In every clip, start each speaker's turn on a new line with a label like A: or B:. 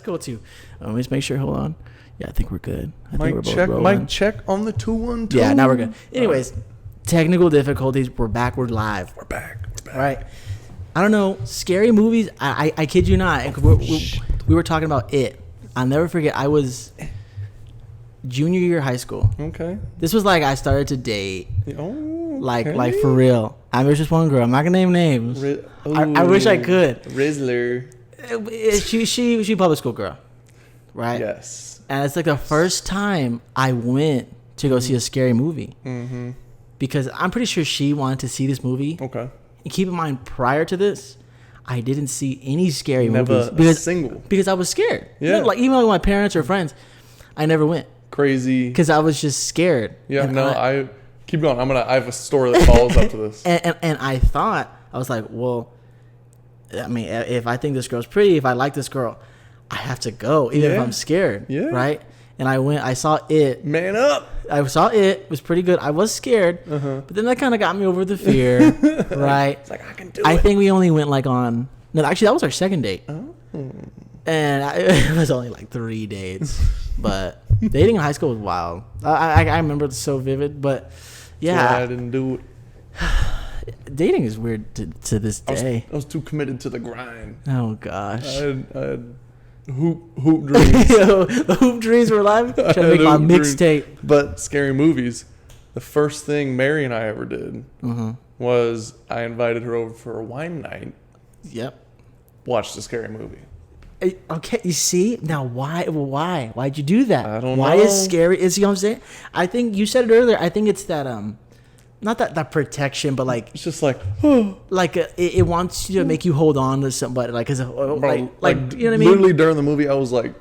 A: cool too. Let me just make sure. Hold on. Yeah, I think we're good. I think we're
B: Mic
A: both
B: check.
A: rolling.
B: Mic check on the 212.
A: Yeah, now we're good. Anyways, technical difficulties. We're back. We're live.
B: We're back.
A: All right. I don't know. Scary movies. I kid you not. We were talking about It. I'll never forget. I was junior year of high school.
B: Okay.
A: This was like I started to date.
B: Oh,
A: okay. Like for real. I was just one girl. I'm not gonna name names. I wish I could.
B: Rizzler.
A: She public school girl, right?
B: Yes.
A: And it's like the first time I went to go see a scary movie.
B: Mm-hmm.
A: Because I'm pretty sure she wanted to see this movie.
B: Okay.
A: And keep in mind, prior to this, I didn't see any scary movies
B: because
A: I was scared.
B: Yeah.
A: You know, like even with my parents or friends, I never went.
B: Crazy.
A: Because I was just scared.
B: Yeah. And I keep going. I have a story that follows up to this.
A: And I thought, I was like, well, I mean, if I think this girl's pretty, if I like this girl, I have to go, even if I'm scared. Yeah. Right. And I went. I saw It.
B: Man up.
A: I saw It. It was pretty good. I was scared, but then that kind of got me over the fear, right?
B: It's like I can do it.
A: I think we only went like on. No, actually, that was our second date, and it was only like 3 dates. But dating in high school was wild. I remember it so vivid. But yeah,
B: I didn't do it.
A: Dating is weird to this day.
B: I was too committed to the grind.
A: Oh gosh.
B: I had hoop dreams.
A: Yo, the hoop dreams were alive. Trying to make my mixtape.
B: But scary movies. The first thing Mary and I ever did was I invited her over for a wine night.
A: Yep.
B: Watched a scary movie.
A: Okay, you see now why? Why'd you do that?
B: I don't know.
A: Why is scary? Is you know what I'm saying? I think you said it earlier. I think it's that not that protection, but like
B: it's just like
A: like it wants you to make you hold on to somebody, like you know what I mean?
B: Literally during the movie, I was like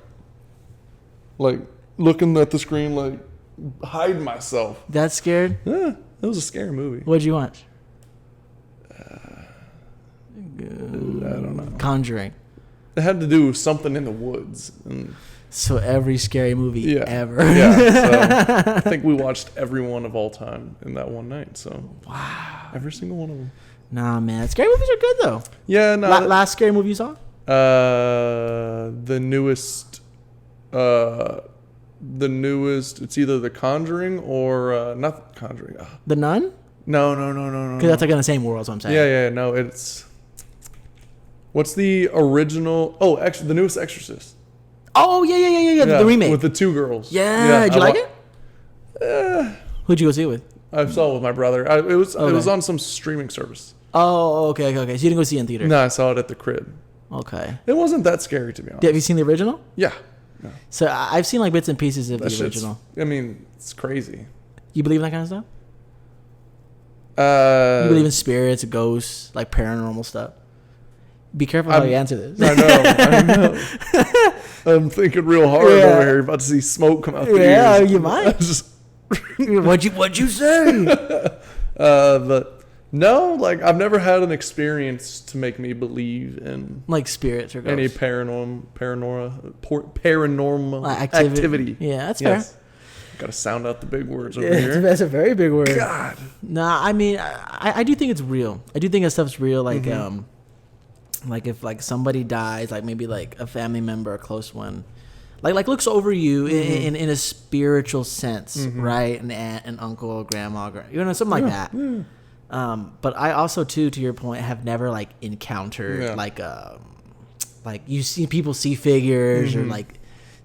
B: looking at the screen, like hiding myself.
A: That scared?
B: Yeah, it was a scary movie.
A: What'd you watch?
B: I don't know.
A: Conjuring.
B: It had to do with something in the woods.
A: So every scary movie ever.
B: Yeah. So I think we watched every one of all time in that one night. So
A: wow,
B: every single one of them.
A: Nah, man, scary movies are good though.
B: Yeah. No.
A: Last scary movie you saw?
B: The newest. It's either The Conjuring or not The Conjuring.
A: The Nun?
B: No.
A: Because that's like in the same world. That's what I'm saying.
B: Yeah. No, it's. What's the original? Oh, actually, the newest Exorcist.
A: Oh yeah. The remake
B: with the two girls.
A: Yeah. Did you like it? Who'd you go see it with?
B: I saw it with my brother. It was on some streaming service.
A: Oh, okay. So you didn't go see it in theater?
B: No, I saw it at the crib.
A: Okay.
B: It wasn't that scary, to be honest.
A: Have you seen the original?
B: Yeah. No.
A: So I've seen like bits and pieces of the original.
B: I mean, it's crazy.
A: You believe in that kind of stuff?
B: You
A: believe in spirits, ghosts, like paranormal stuff? Be careful how you answer this.
B: I know. I'm thinking real hard over here. About to see smoke come out the ears.
A: Yeah, you might. What'd you say?
B: But no, like I've never had an experience to make me believe in
A: like spirits or ghosts.
B: Any paranormal activity.
A: Yeah, that's fair.
B: Got to sound out the big words over here.
A: That's a very big word.
B: God.
A: Nah, I mean, I do think it's real. I do think that stuff's real. Like, like if like somebody dies, like maybe like a family member, a close one, like looks over you in a spiritual sense, right? An aunt, an uncle, grandma, something like that. Yeah. But I also too, to your point, have never like encountered like you see people see figures or like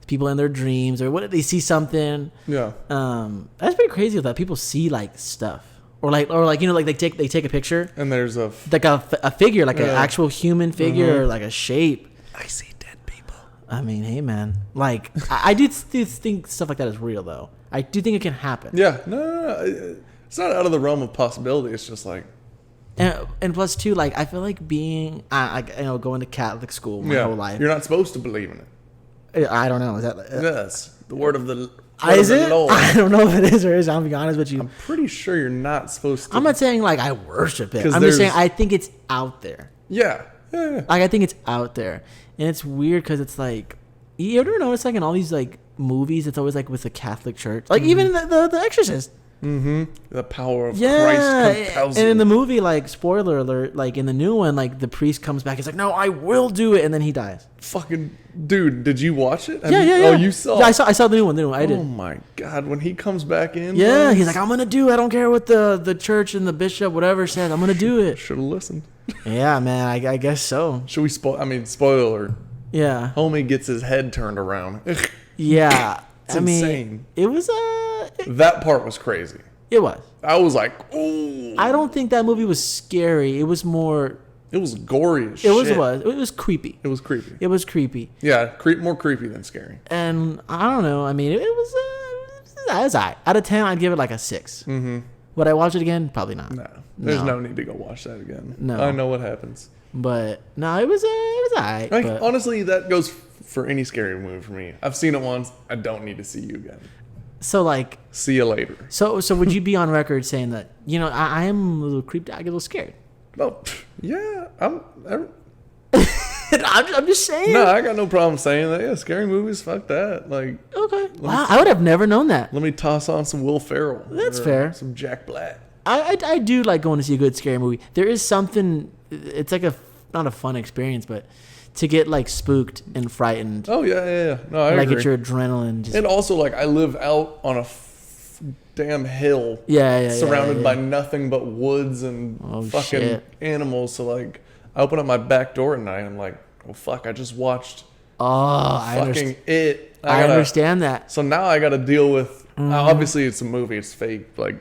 A: people in their dreams or what they see something.
B: Yeah.
A: That's pretty crazy that people see like stuff. Or like they take a picture
B: and there's a
A: figure, like an actual human figure or like a shape.
B: I see dead people.
A: I mean, hey man, like I do think stuff like that is real though. I do think it can happen.
B: Yeah, no, it's not out of the realm of possibility. It's just like,
A: and plus too, like I feel like being going to Catholic school my whole life.
B: You're not supposed to believe in it.
A: I don't know. Is that
B: yes, the word of the.
A: Is it? I don't know if it is or is. I'll be honest with you.
B: I'm pretty sure you're not supposed to.
A: I'm not saying like I worship it. I'm just saying I think it's out there.
B: Yeah.
A: Like I think it's out there, and it's weird because it's like you ever notice like in all these like movies, it's always like with the Catholic Church, like even the Exorcist.
B: The power of
A: Yeah,
B: Christ compels
A: and in
B: you.
A: the movie, like, spoiler alert, like in the new one, like the priest comes back. He's like, "No, I will do it," and then he dies.
B: Fucking dude, did you watch it?
A: Yeah.
B: Oh, you saw?
A: Yeah, I saw the new one. I did.
B: Oh my god, when he comes back in.
A: Yeah, he's like, "I'm gonna do it. I don't care what the church and the bishop, whatever, says. I'm gonna do it."
B: Should have listened.
A: Yeah, man. I guess so.
B: Should we spoiler.
A: Yeah.
B: Homie gets his head turned around.
A: Yeah.
B: It's
A: I mean,
B: insane.
A: it was
B: That part was crazy.
A: it was.
B: I was like, ooh.
A: I don't think that movie was scary. It was more.
B: It was gory as
A: It
B: shit.
A: was creepy.
B: It was creepy.
A: It was creepy.
B: Yeah, more creepy than scary.
A: And I don't know. I mean, it was. It was alright. Out of 10, I'd give it like a 6. Mm-hmm. Would I watch it again? Probably not.
B: No, there's no need to go watch that again.
A: No.
B: I know what happens.
A: But no, it was alright.
B: Like,
A: but
B: honestly, that goes for any scary movie for me. I've seen it once. I don't need to see you again.
A: so like,
B: See you later.
A: so would you be on record saying that I am a little creeped out, I get a little scared?
B: No, yeah, I'm
A: I'm just saying.
B: no, I got no problem saying that. Yeah, scary movies, fuck that. Like,
A: Okay. Wow, I would have never known that.
B: let me toss on some Will Ferrell.
A: That's
B: or
A: fair.
B: Some Jack Black.
A: I do like going to see a good scary movie. There is something. It's like not a fun experience, but to get like spooked and frightened,
B: Oh yeah. No, I
A: like
B: agree.
A: get your adrenaline. Just,
B: And also, like, I live out on a damn hill.
A: yeah.
B: Surrounded by nothing but woods and
A: Oh,
B: fucking
A: shit.
B: animals. So, like, I open up my back door at night and I'm like, oh, fuck, I just watched
A: Oh, I understand.
B: fucking It.
A: I understand that.
B: So now I got to deal with, obviously it's a movie, it's fake. Like,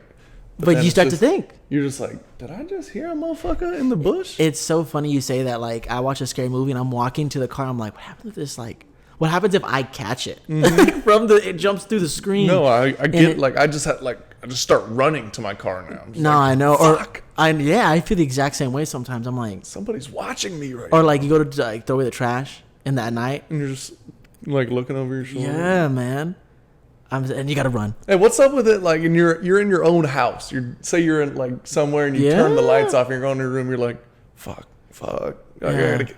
A: But
B: then
A: you
B: it's
A: start to
B: just-
A: think.
B: You're just like, did I just hear a motherfucker in the bush?
A: It's so funny you say that. Like, I watch a scary movie and I'm walking to the car. I'm like, what happened to this? Like, what happens if I catch it it jumps through the screen?
B: No, I get
A: it-
B: like I just start running to my car now. I'm just
A: No,
B: like,
A: I know.
B: Fuck.
A: I feel the exact same way sometimes. I'm like,
B: Somebody's watching me right
A: or
B: now.
A: like you go to like throw away the trash in that night.
B: And you're just like looking over your shoulder.
A: Yeah, man. And you gotta run.
B: Hey, what's up with it? Like, and you're in your own house. Say you're in like somewhere and you turn the
A: Yeah.
B: lights off and you're going to your room. You're like, fuck. I
A: Yeah.
B: gotta get,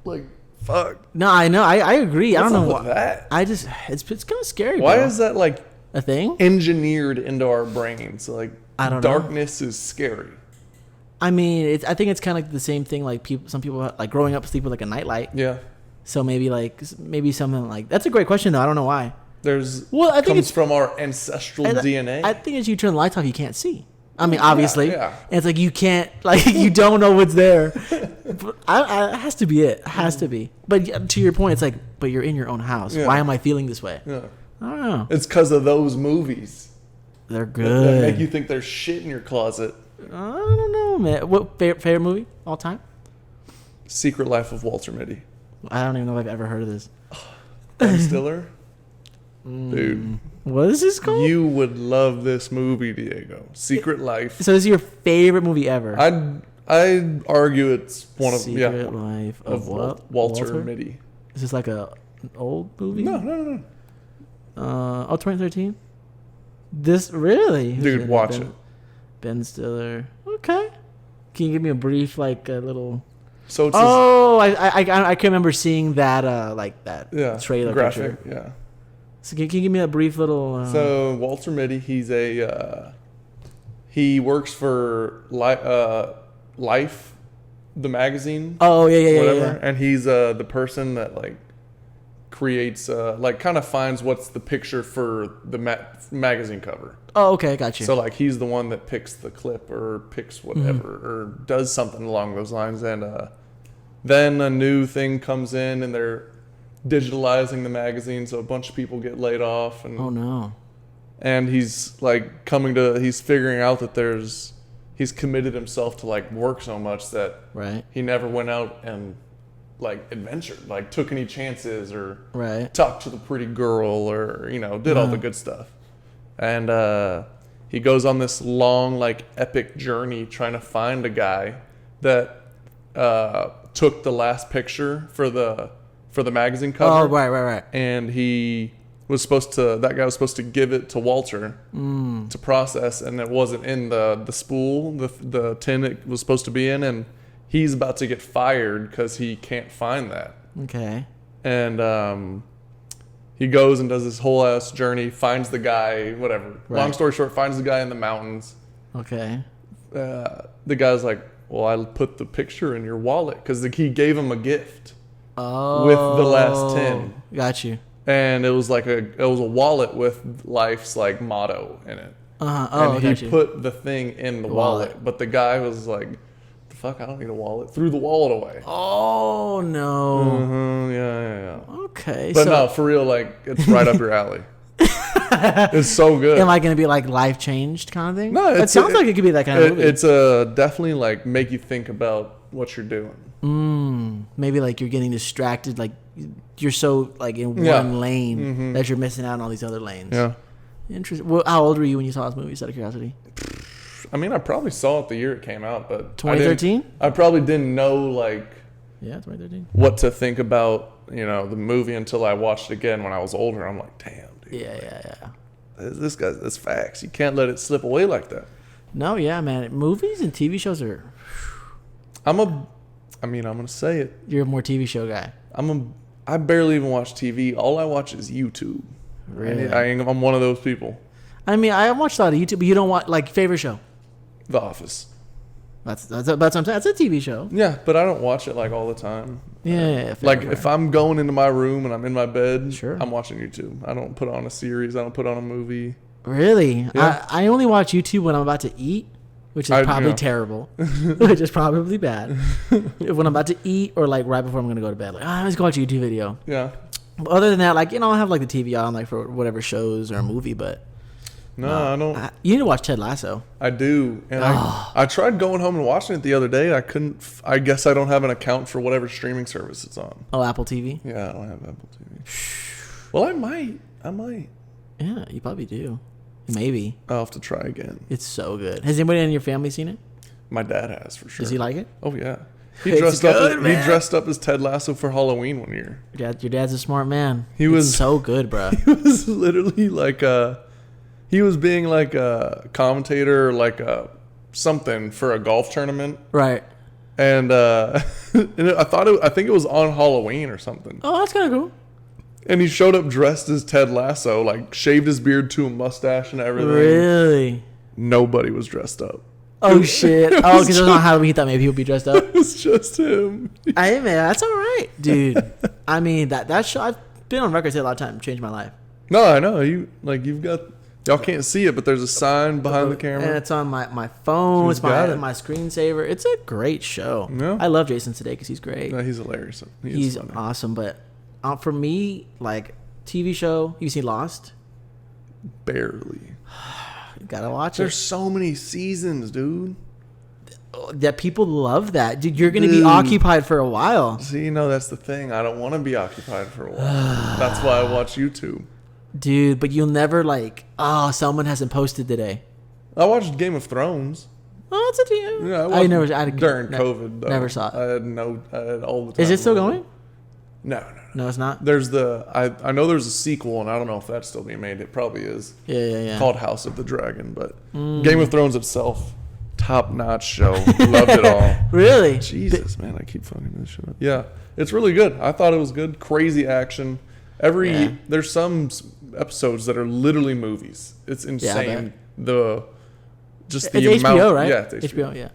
B: like, fuck.
A: No, I know. I agree. I
B: What's
A: don't know
B: up with
A: why.
B: that?
A: It's kind of scary.
B: Why
A: bro.
B: is that like
A: a thing?
B: engineered into our brains? Like,
A: I don't know.
B: darkness is scary.
A: I mean, I think it's kind of like the same thing. Like some people like growing up sleep with like a nightlight.
B: Yeah.
A: So maybe something like that's a great question though. I don't know why.
B: I think
A: it's-
B: it's from our ancestral DNA.
A: I think as you turn the lights off, you can't see. I mean, obviously,
B: yeah.
A: And it's like you can't, like you don't know what's there. But it has to be it. It has to be. But to your point, it's like, but you're in your own house.
B: Yeah.
A: Why am I feeling this way?
B: Yeah.
A: I don't know.
B: It's because of those movies
A: They're
B: that
A: good.
B: make you think there's shit in your closet.
A: I don't know, man. What favorite movie all time?
B: Secret Life of Walter Mitty.
A: I don't even know if I've ever heard of this.
B: Ben Stiller. Dude,
A: What is this called?
B: you would love this movie, Diego. Secret Life.
A: So this is your favorite movie ever?
B: I'd argue it's one of
A: Secret Life of what?
B: Walter Mitty.
A: Is this like an old movie?
B: No.
A: 2013. This really? Who's in
B: Dude,
A: it?
B: watch it.
A: Ben Stiller. Okay. Can you give me a brief, like a little?
B: So it's
A: Oh, I can remember seeing that
B: yeah,
A: trailer
B: graphic.
A: picture.
B: Yeah.
A: So can you give me a brief little?
B: So Walter Mitty, he works for Life, the magazine.
A: Oh yeah.
B: Whatever, and he's the person that like creates like kind of finds what's the picture for the magazine cover.
A: Oh okay, got you.
B: So like he's the one that picks the clip or picks whatever or does something along those lines, and then a new thing comes in and they're digitalizing the magazine, so a bunch of people get laid off, and
A: oh no.
B: and he's like he's figuring out that he's committed himself to like work so much that
A: Right.
B: he never went out and like adventured, like took any chances or
A: Right.
B: talked to the pretty girl or did all the good stuff. And he goes on this long like epic journey trying to find a guy that took the last picture for the magazine cover.
A: Oh right.
B: And that guy was supposed to give it to Walter to process, and it wasn't in the spool, the tin it was supposed to be in, and he's about to get fired because he can't find that.
A: Okay.
B: And He goes and does this whole ass journey, finds the guy, whatever.
A: Right.
B: Long story short, finds the guy in the mountains.
A: Okay.
B: The guy's like, well, I put the picture in your wallet because he gave him a gift with the last 10.
A: Got you.
B: And it was like a wallet with life's like motto in it.
A: And
B: he put the thing in the wallet. But the guy was like, the fuck, I don't need a wallet. Threw the wallet away.
A: Oh, no.
B: Mm-hmm, yeah.
A: Okay.
B: But no, for real, like, it's right up your alley. It's so good.
A: Am I going to be like life changed kind of thing?
B: No,
A: it sounds like it could be that kind of movie.
B: It's definitely like make you think about what you're doing.
A: Maybe like you're getting distracted, like you're so like in one lane that you're missing out on all these other lanes.
B: Yeah.
A: Interesting. Well, how old were you when you saw this movie? Just out of curiosity.
B: I mean, I probably saw it the year it came out, but
A: 2013.
B: I probably didn't know like
A: 2013.
B: what to think about the movie until I watched it again when I was older. I'm like, damn, dude.
A: Yeah.
B: This guy's that's facts. You can't let it slip away like that.
A: No, yeah, man. Movies and TV shows are.
B: I'm gonna say it.
A: You're a more TV show guy.
B: I barely even watch TV. All I watch is YouTube.
A: Really?
B: I'm one of those people.
A: I mean, I watched a lot of YouTube, but you don't want like favorite show.
B: The Office.
A: That's what I'm saying. That's a TV show.
B: Yeah, but I don't watch it like all the time.
A: Yeah.
B: Like if I'm going into my room and I'm in my bed,
A: sure,
B: I'm watching YouTube. I don't put on a series. I don't put on a movie.
A: Really?
B: Yeah.
A: I only watch YouTube when I'm about to eat, which is probably terrible, which is probably bad. When I'm about to eat or like right before I'm gonna go to bed, like let's go watch a YouTube video.
B: Yeah.
A: But other than that, like I have like the TV on like for whatever shows or a movie, but.
B: No, I don't.
A: You need to watch Ted Lasso.
B: I do, and I tried going home and watching it the other day. I couldn't. I guess I don't have an account for whatever streaming service it's on.
A: Oh, Apple TV.
B: Yeah, I don't have Apple TV. Well, I might.
A: Yeah, you probably do. Maybe.
B: I'll have to try again.
A: It's so good. Has anybody in your family seen it?
B: My dad has for sure.
A: Does he like it?
B: Oh yeah. He
A: It's good, man.
B: He dressed up as Ted Lasso for Halloween one year.
A: Your dad's a smart man.
B: He was
A: so good, bro.
B: He was literally like he was being like a commentator, like something for a golf tournament.
A: Right.
B: And I think it was on Halloween or something.
A: Oh, that's kind of cool.
B: And he showed up dressed as Ted Lasso, like shaved his beard to a mustache and everything.
A: Really?
B: Nobody was dressed up.
A: Oh shit! Oh, because it was on Halloween. He thought maybe he would be dressed up.
B: It was just him.
A: Hey man, that's all right, dude. I mean that show. I've been on record saying a lot of times changed my life.
B: No, I know you've got. Y'all can't see it, but there's a sign behind the camera.
A: And it's on my phone. It's my screensaver. It's a great show.
B: Yeah.
A: I love Jason Sudeikis. He's great.
B: No, he's hilarious.
A: He's awesome. But for me, like TV show, you seen Lost?
B: Barely.
A: You gotta watch
B: There's
A: it.
B: so many seasons, dude.
A: That people love that. Dude, you're gonna be occupied for a while.
B: See, that's the thing. I don't want to be occupied for a while. That's why I watch YouTube.
A: Dude, but you'll never someone hasn't posted today.
B: I watched Game of Thrones.
A: Oh, it's up to you.
B: Yeah, during COVID. Though.
A: Never saw it.
B: I had all the time.
A: Is it still going?
B: No.
A: No, it's not.
B: There's I know there's a sequel, and I don't know if that's still being made. It probably is.
A: Yeah.
B: Called House of the Dragon, but Game of Thrones itself, top-notch show. Loved it all.
A: Really?
B: Jesus, man, I keep fucking this shit up. Yeah, it's really good. I thought it was good. Crazy action. There's some episodes that are literally movies. It's insane.
A: It's
B: amount.
A: HBO, right?
B: Yeah, it's
A: HBO. Yeah.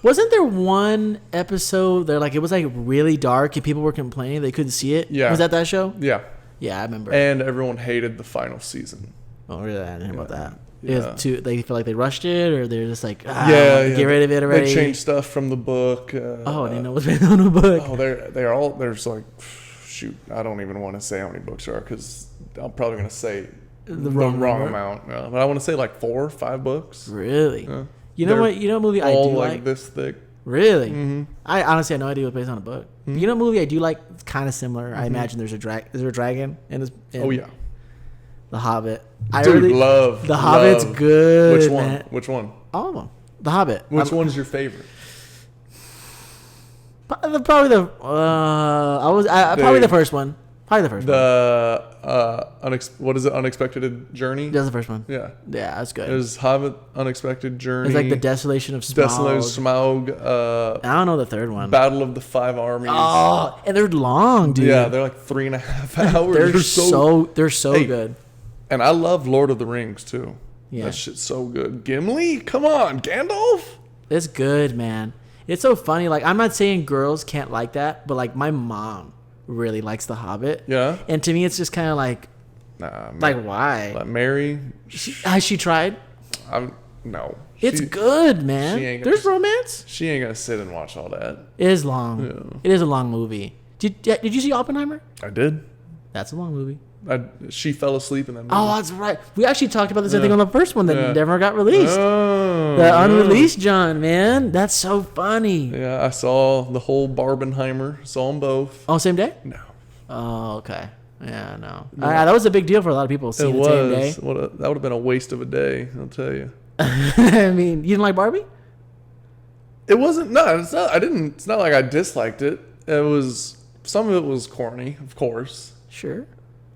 A: Wasn't there one episode there it was really dark and people were complaining they couldn't see it?
B: Yeah.
A: Was that show?
B: Yeah.
A: Yeah, I remember.
B: And everyone hated the final season.
A: Oh, really? I didn't hear about that.
B: Yeah.
A: They feel like they rushed it, or they're just like,
B: get
A: rid of it already.
B: They changed stuff from the book.
A: I didn't know what's been on the book.
B: Oh, there's like, shoot, I don't even want to say how many books there are because I'm probably going to say the wrong amount. Yeah. But I want to say like 4 or 5 books.
A: Really?
B: Yeah.
A: You know what movie I do
B: all
A: like?
B: this thick.
A: Really?
B: Mm-hmm.
A: I honestly had no idea it was based on a book.
B: Mm-hmm.
A: You know, a movie I do like. It's kind of similar. I imagine there's a Is there a dragon in this?
B: Oh yeah.
A: The Hobbit.
B: Love
A: The Hobbit's good.
B: Which one?
A: Man.
B: Which one?
A: All of them. The Hobbit.
B: Which one's your favorite?
A: Probably the first one. Probably the first one.
B: What is it? Unexpected Journey?
A: That's the first one.
B: Yeah.
A: Yeah, that's good.
B: There's Hobbit, Unexpected Journey.
A: It's like the Desolation of Smaug.
B: Desolation of Smaug.
A: I don't know the third one.
B: Battle of the Five Armies.
A: Oh, and they're long, dude.
B: Yeah, they're like 3.5 hours.
A: They're so good.
B: And I love Lord of the Rings too.
A: Yeah.
B: That shit's so good. Gimli? Come on, Gandalf?
A: It's good, man. It's so funny. Like, I'm not saying girls can't like that, but like my mom really likes The Hobbit.
B: Yeah.
A: And to me, it's just kind of like,
B: Nah,
A: like why?
B: Like Mary?
A: Has she tried?
B: No.
A: It's good, man. There's romance.
B: She ain't gonna sit and watch all that.
A: It is long.
B: Yeah.
A: It is a long movie. Did you see Oppenheimer?
B: I did.
A: That's a long movie.
B: She fell asleep in that movie.
A: Oh, that's right. We actually talked about this, I think, on the first one that never got released.
B: Oh,
A: The unreleased John, man. That's so funny.
B: Yeah, I saw the whole Barbenheimer. Saw them both.
A: Oh, same day?
B: No.
A: Oh, okay. Yeah, no. That was a big deal for a lot of people seeing the same day.
B: That would have been a waste of a day, I'll tell you.
A: I mean, you didn't like Barbie?
B: It wasn't. No, it's not. I didn't. It's not like I disliked it. It was. Some of it was corny, of course.
A: Sure.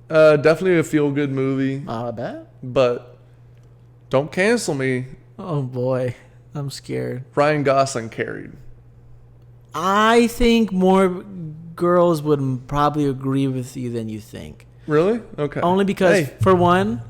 B: Definitely a feel-good movie.
A: I bet.
B: But don't cancel me.
A: Oh boy, I'm scared.
B: Ryan Gosling carried.
A: I think more girls would probably agree with you than you think.
B: Really? Okay.
A: Only because, for one,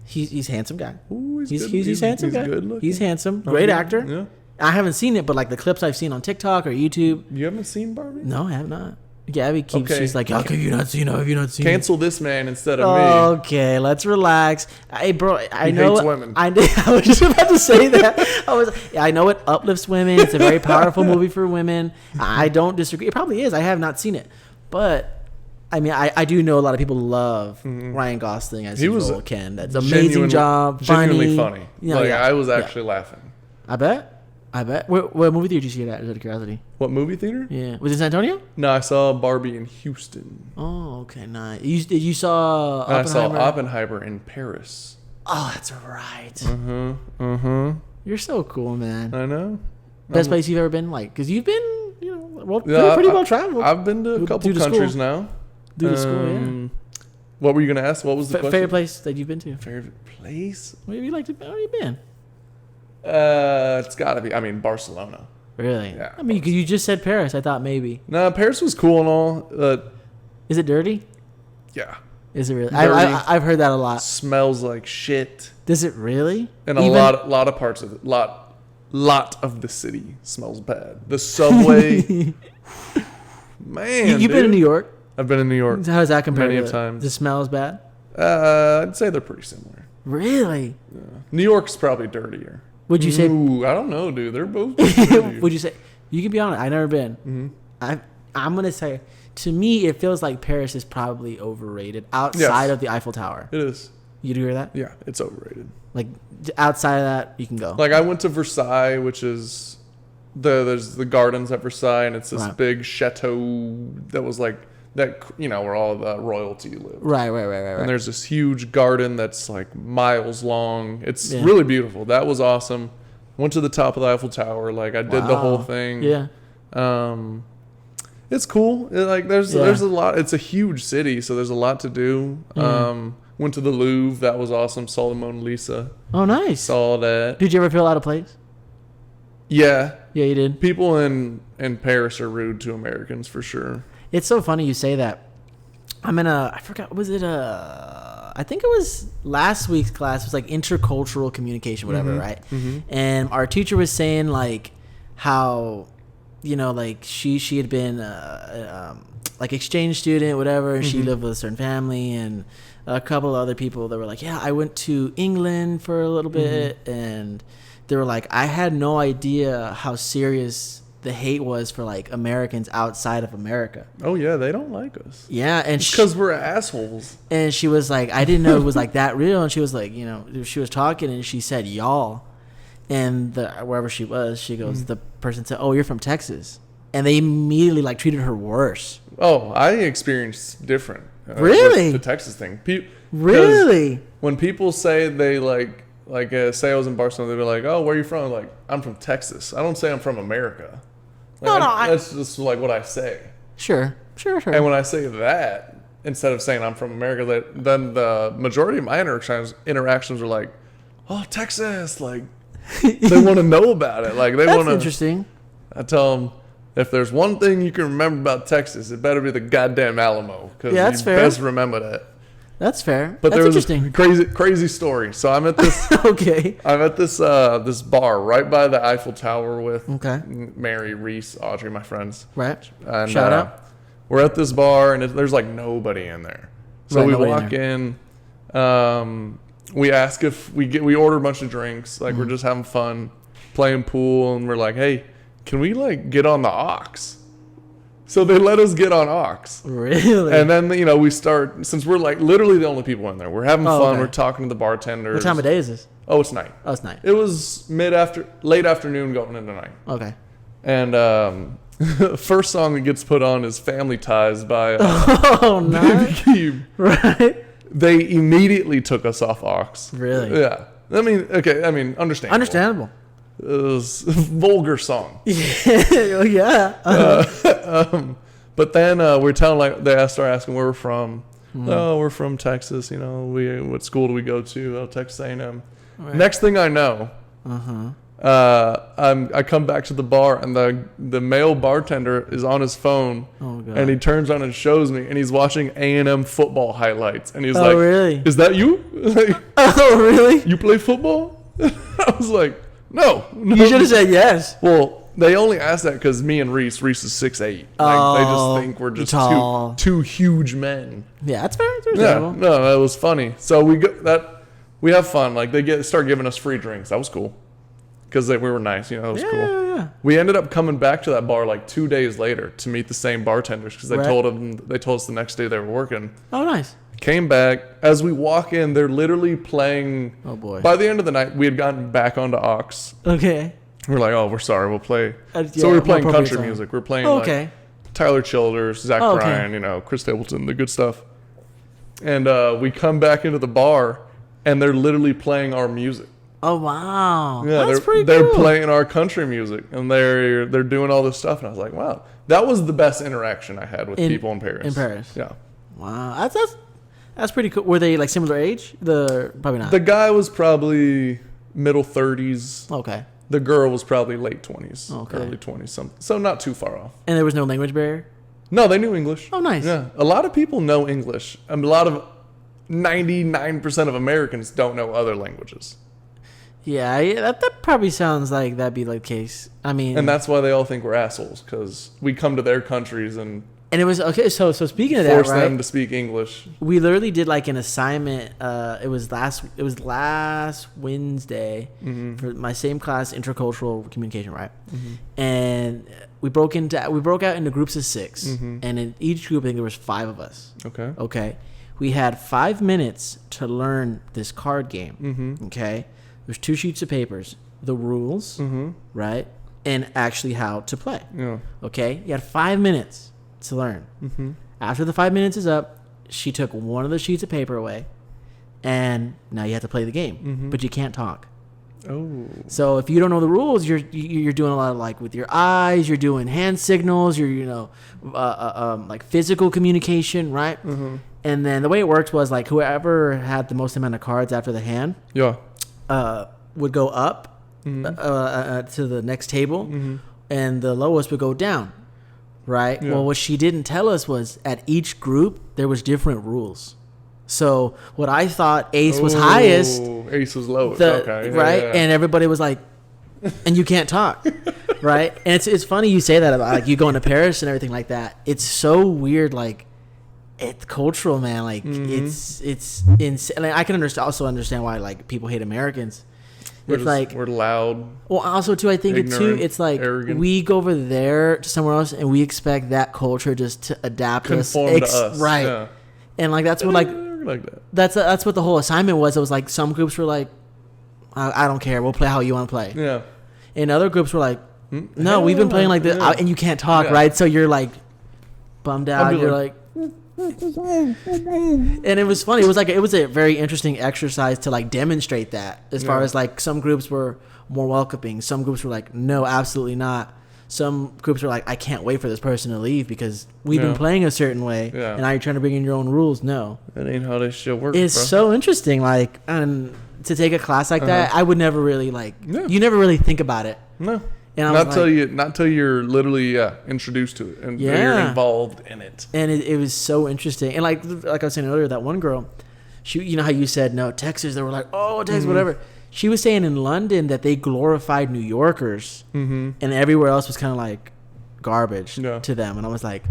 A: he's a handsome guy.
B: Ooh,
A: He's handsome guy.
B: Good looking.
A: He's handsome. Great actor.
B: Yeah.
A: I haven't seen it, but like the clips I've seen on TikTok or YouTube.
B: You haven't seen Barbie?
A: No, I have not. Gabby keeps.
B: Okay.
A: She's like, "How can you not seen it? Have you not seen
B: Cancel this man instead of me.
A: Okay, let's relax. Hey, bro, I know.
B: hates women.
A: I was just about to say that. I know it uplifts women. It's a very powerful movie for women. I don't disagree. It probably is. I have not seen it, but I mean, I do know a lot of people love Ryan Gosling as his role, Ken. That's an amazing job.
B: Genuinely funny.
A: Yeah,
B: like I was actually laughing.
A: I bet. What movie theater did you see it at? Out of curiosity.
B: What movie theater?
A: Yeah, was it San Antonio?
B: No, I saw Barbie in Houston.
A: Oh, okay, nice. You saw Oppenheimer?
B: I saw Oppenheimer in Paris.
A: Oh, that's right. You're so cool, man.
B: I know.
A: Best place you've ever been, like, because you've been, pretty well traveled.
B: I've been to a couple countries now.
A: Due to school, yeah.
B: What were you gonna ask? What was the question?
A: Favorite place that you've been to?
B: Favorite place?
A: Where have you been?
B: It's gotta be. I mean, Barcelona.
A: Really?
B: Yeah.
A: I mean, you just said Paris. I thought maybe.
B: No, Paris was cool and all.
A: Is it dirty?
B: Yeah.
A: Is it really? I've heard that a lot.
B: Smells like shit.
A: Does it really?
B: And a lot of parts of it. Lot of the city smells bad. The subway. Man,
A: you've been in New York.
B: I've been in New York.
A: How does that compare?
B: Many times.
A: The smell is bad.
B: I'd say they're pretty similar.
A: Really?
B: Yeah. New York's probably dirtier.
A: Would you say?
B: Ooh, I don't know, dude. They're both dirty.
A: Would you say? You can be honest. I've never been. Mm-hmm. I'm gonna say, to me, it feels like Paris is probably overrated outside of the Eiffel Tower.
B: It is.
A: You agree with that?
B: Yeah, it's overrated.
A: Like outside of that, you can go.
B: Like I went to Versailles, which is there's the gardens at Versailles, and it's this big chateau that was like that, where all the royalty lived.
A: Right.
B: And there's this huge garden that's like miles long. It's really beautiful. That was awesome. Went to the top of the Eiffel Tower. Like I did the whole thing.
A: Yeah.
B: It's cool. There's a lot. It's a huge city, so there's a lot to do. Went to the Louvre. That was awesome. Saw the Mona Lisa.
A: Oh, nice.
B: Saw that.
A: Did you ever feel out of place?
B: Yeah.
A: Yeah, you did.
B: People in Paris are rude to Americans for sure.
A: It's so funny you say that. I forgot, I think it was last week's class. It was like intercultural communication, whatever, right? Mm-hmm. And our teacher was saying like how, like she had been like exchange student, whatever. And she lived with a certain family and a couple of other people that were like, yeah, I went to England for a little bit. And they were like, I had no idea how serious the hate was for like Americans outside of America.
B: Oh yeah, they don't like us.
A: Yeah, and
B: because we're assholes.
A: And she was like, I didn't know it was like that real. And she was like, she was talking and she said y'all, and wherever she was, she goes, the person said, oh, you're from Texas, and they immediately like treated her worse.
B: Oh, I experienced different.
A: Really,
B: the Texas thing.
A: Really,
B: when people say they say I was in Barcelona, they'd be like, oh, where are you from? Like, I'm from Texas. I don't say I'm from America. Like,
A: no,
B: that's just like what I say.
A: Sure.
B: And when I say that, instead of saying I'm from America, then the majority of my interactions are like, oh, Texas, like they want to know about it. Like they want to.
A: That's interesting.
B: I tell them, if there's one thing you can remember about Texas, it better be the goddamn Alamo, because
A: that's
B: you
A: fair.
B: best remember that.
A: That's fair.
B: But
A: that's
B: there was
A: interesting.
B: a crazy story. So I'm at this
A: Okay.
B: I'm at this bar right by the Eiffel Tower with
A: Okay.
B: Mary, Reese, Audrey, my friends.
A: Right.
B: And,
A: Shout out.
B: We're at this bar and there's like nobody in there. So
A: Right,
B: we
A: nobody
B: walk in. We ask if we order a bunch of drinks. Like we're just having fun, playing pool, and we're like, hey, can we like get on the aux? So they let us get on aux.
A: Really?
B: And then, we start, since we're like literally the only people in there, we're having fun.
A: Okay.
B: We're talking to the bartenders.
A: What time of day is this?
B: Oh, it's night.
A: Oh, it's night.
B: It was late afternoon going into night.
A: Okay.
B: And first song that gets put on is Family Ties by
A: Oh, nice.
B: Cube.
A: Right.
B: They immediately took us off aux.
A: Really?
B: Yeah. Understandable.
A: Understandable.
B: It was a vulgar song.
A: Yeah.
B: But then we start asking where we're from. Oh, we're from Texas. What school do we go to? Oh, Texas A&M.
A: Right.
B: Next thing I know, I come back to the bar and the male bartender is on his phone.
A: Oh, God.
B: And he turns on and shows me, and he's watching A&M football highlights, and he's
A: Oh,
B: like,
A: really?
B: "Is that you? Like,
A: Oh, really?
B: you play football?" I was like, "No."
A: You should have said yes.
B: Well, they only asked that because me and Reese is 6'8". Like, they just think we're just
A: tall.
B: two huge men.
A: Yeah, that's fair. It's
B: Yeah,
A: reasonable.
B: no, it was funny. So we have fun. Like they start giving us free drinks. That was cool because we were nice. It was cool.
A: Yeah.
B: We ended up coming back to that bar like 2 days later to meet the same bartenders because they
A: Right.
B: told us the next day they were working.
A: Oh, nice.
B: Came back. As we walk in, they're literally playing.
A: Oh, boy.
B: By the end of the night, we had gotten back onto aux.
A: Okay.
B: We're like, oh, we're sorry, we'll play.
A: Yeah,
B: So we were playing
A: more
B: country
A: appropriate
B: music. We're playing
A: Okay.
B: like Tyler Childers, Zach
A: Oh, okay.
B: Bryan, Chris Stapleton, the good stuff. And we come back into the bar, and they're literally playing our music.
A: Oh, wow.
B: Yeah,
A: That's pretty cool.
B: they're playing our country music, and they're doing all this stuff. And I was like, wow, that was the best interaction I had with people in Paris.
A: In Paris.
B: Yeah.
A: Wow. That's pretty cool. Were they like similar age? Probably not.
B: The guy was probably middle 30s.
A: Okay.
B: The girl was probably late 20s,
A: Okay.
B: early 20s, something. So not too far off.
A: And there was no language barrier?
B: No, they knew English.
A: Oh, nice.
B: Yeah, a lot of people know English. A lot of 99% of Americans don't know other languages,
A: Yeah, that probably sounds like that'd be like the case. I mean,
B: and that's why they all think we're assholes because we come to their countries and
A: it was okay. So speaking of that,
B: force
A: right?
B: them to speak English.
A: We literally did like an assignment. It was last Wednesday for my same class, intercultural communication, right? And we broke out into groups of 6, and in each group, I think there was 5 of us.
B: Okay.
A: Okay, we had 5 minutes to learn this card game. Okay, there's 2 sheets of papers, the rules, right, and actually how to play.
B: Yeah.
A: Okay, you had 5 minutes to learn. After the 5 minutes is up, she took one of the sheets of paper away, and now you have to play the game, but you can't talk.
B: Oh.
A: So if you don't know the rules, you're doing a lot of like with your eyes, you're doing hand signals, you're like physical communication, right? And then the way it worked was like whoever had the most amount of cards after the hand,
B: Yeah.
A: would go up to the next table, and the lowest would go down. Right.
B: Yeah.
A: Well, what she didn't tell us was at each group there was different rules. So what I thought Ace was highest,
B: Ace was lowest. Okay.
A: right?
B: Yeah.
A: And everybody was like, and you can't talk, right? And it's funny you say that about like you going to Paris and everything like that. It's so weird, like it's cultural, man. Like it's insane. Like, I can also understand why like people hate Americans.
B: We're loud.
A: Well, also too, I think it's like
B: arrogant.
A: we go over there to somewhere else and we expect that culture just to adapt
B: Conform to us.
A: right?
B: Yeah.
A: And like that's what like
B: that.
A: that's what the whole assignment was. It was like some groups were like, I don't care, we'll play how you want to play.
B: Yeah.
A: And other groups were like, no, we've been playing like this, and you can't talk, right? So you're like bummed out. You're like. And it was funny. It was a very interesting exercise to like demonstrate that. As far as like some groups were more welcoming, some groups were like, no, absolutely not. some groups are like, I can't wait for this person to leave because we've been playing a certain way, and now you're trying to bring in your own rules. No,
B: that ain't how this shit works.
A: It's so interesting, like, and to take a class like that, I would never really you never really think about it.
B: No. And not till you're literally introduced to it and you're involved in it.
A: And it was so interesting. And like I was saying earlier, that one girl, she, you know how you said no Texas, they were like, oh Texas, whatever. She was saying in London that they glorified New Yorkers, and everywhere else was kind of like garbage to them. And I was like,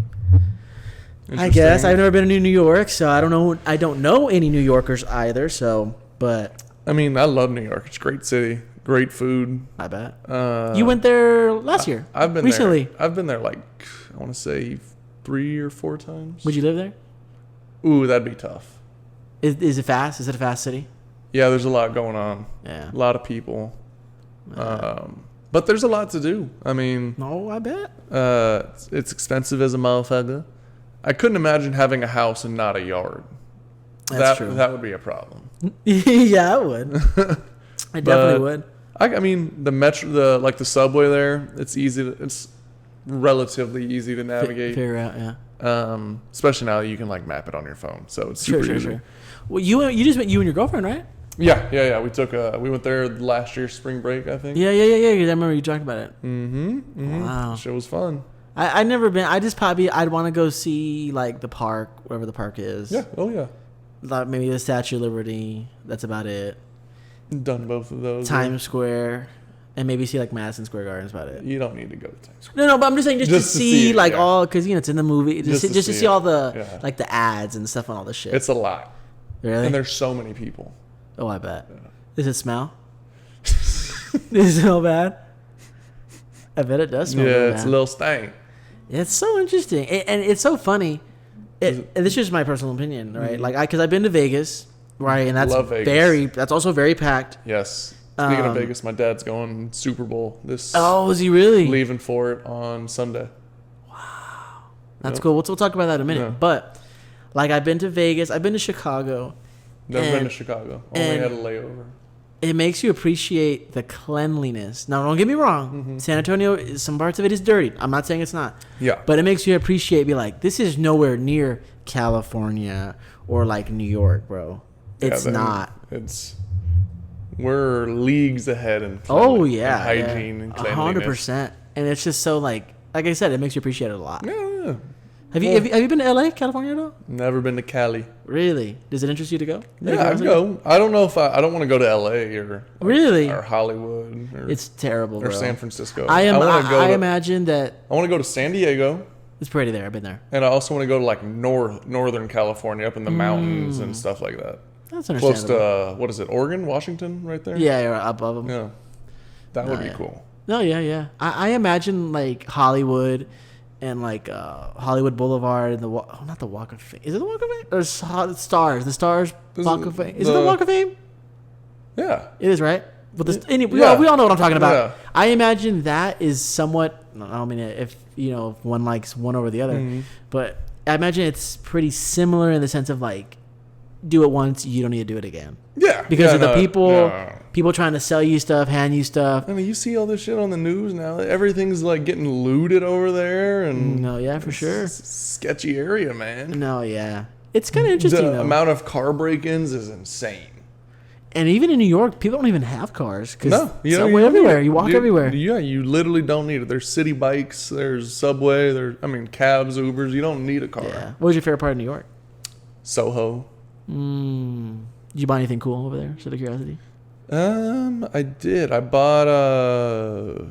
A: I guess I've never been to New York, so I don't know. I don't know any New Yorkers either. So, but
B: I mean, I love New York. It's a great city. Great food.
A: I bet. You went there last year.
B: I've been
A: recently.
B: There. I've been there like, I want to say 3 or 4 times.
A: Would you live there?
B: Ooh, that'd be tough.
A: Is it fast? Is it a fast city?
B: Yeah, there's a lot going on.
A: Yeah.
B: A lot of people. But there's a lot to do. I mean.
A: No, I bet.
B: It's expensive as a motherfucker. I couldn't imagine having a house and not a yard.
A: That's true.
B: That would be a problem.
A: Yeah, I would. I definitely would.
B: I mean, the subway there, it's relatively easy to navigate.
A: Figure out, yeah.
B: Especially now that you can like map it on your phone, so it's super easy. Sure.
A: Well, you just went, you and your girlfriend, right?
B: Yeah. We went there last year spring break, I think.
A: Yeah. I remember you talking about it.
B: Wow, shit was fun.
A: I've never been. I'd want to go see like the park, wherever the park is.
B: Yeah. Oh yeah.
A: Like maybe the Statue of Liberty. That's about it.
B: Done both of those.
A: Times Square, and maybe see like Madison Square Garden. That's about it.
B: You don't need to go to Times Square.
A: No, but I'm just saying just to see like all, because it's in the movie. Just to see all the like the ads and stuff on all the shit.
B: It's a lot.
A: Really?
B: And there's so many people.
A: Oh, I bet. Yeah. Does it smell? Does it smell bad? I bet it does smell bad.
B: Yeah, it's a little stank.
A: It's so interesting, and it's so funny. And this is just my personal opinion, right? Like, because I've been to Vegas. Right, and that's also very packed.
B: Yes. Speaking of Vegas, my dad's going Super Bowl this.
A: Oh, is he really?
B: Leaving for it on Sunday.
A: Wow, that's cool. We'll talk about that in a minute. Yeah. But like, I've been to Vegas. I've been to Chicago.
B: Never been to Chicago. Only had a layover.
A: It makes you appreciate the cleanliness. Now, don't get me wrong. San Antonio, some parts of it is dirty. I'm not saying it's not.
B: Yeah.
A: But it makes you appreciate. Be like, this is nowhere near California or like New York, bro. It's not.
B: We're leagues ahead in hygiene and cleanliness.
A: 100%. And it's just so like I said, it makes you appreciate it a lot.
B: Yeah.
A: Have you been to LA, California at all?
B: Never been to Cali.
A: Really? Does it interest you to go?
B: Yeah, I'd go. I don't know if I don't want to go to LA or
A: really
B: or Hollywood.
A: It's terrible, bro.
B: Or San Francisco.
A: I imagine that
B: I want to go to San Diego.
A: It's pretty there. I've been there.
B: And I also want to go to like Northern California, up in the mountains and stuff like that.
A: That's understandable.
B: Close to, what is it, Oregon, Washington, right there?
A: Yeah, you're above them.
B: Yeah. That would be cool.
A: No, yeah. I imagine like Hollywood and like Hollywood Boulevard and not the Walk of Fame. Is it the Walk of Fame? Or the Stars? The Stars Walk of Fame. Is it the Walk of Fame?
B: Yeah.
A: It is, right? But we all know what I'm talking about.
B: Yeah.
A: I imagine that is somewhat, I mean, if one likes one over the other, but I imagine it's pretty similar in the sense of like, do it once, you don't need to do it again.
B: Yeah.
A: Because of the people trying to sell you stuff, hand you stuff.
B: I mean, you see all this shit on the news now. Everything's like getting looted over there. And
A: no, yeah, for sure.
B: Sketchy area, man.
A: No, yeah. It's kind of interesting,
B: The amount of car break-ins is insane.
A: And even in New York, people don't even have cars.
B: No.
A: You everywhere. You walk everywhere.
B: Yeah, you literally don't need it. There's city bikes. There's subway. Cabs, Ubers. You don't need a car.
A: Yeah. What was your favorite part of New York?
B: Soho.
A: Did you buy anything cool over there? Just out of curiosity.
B: I did. I bought a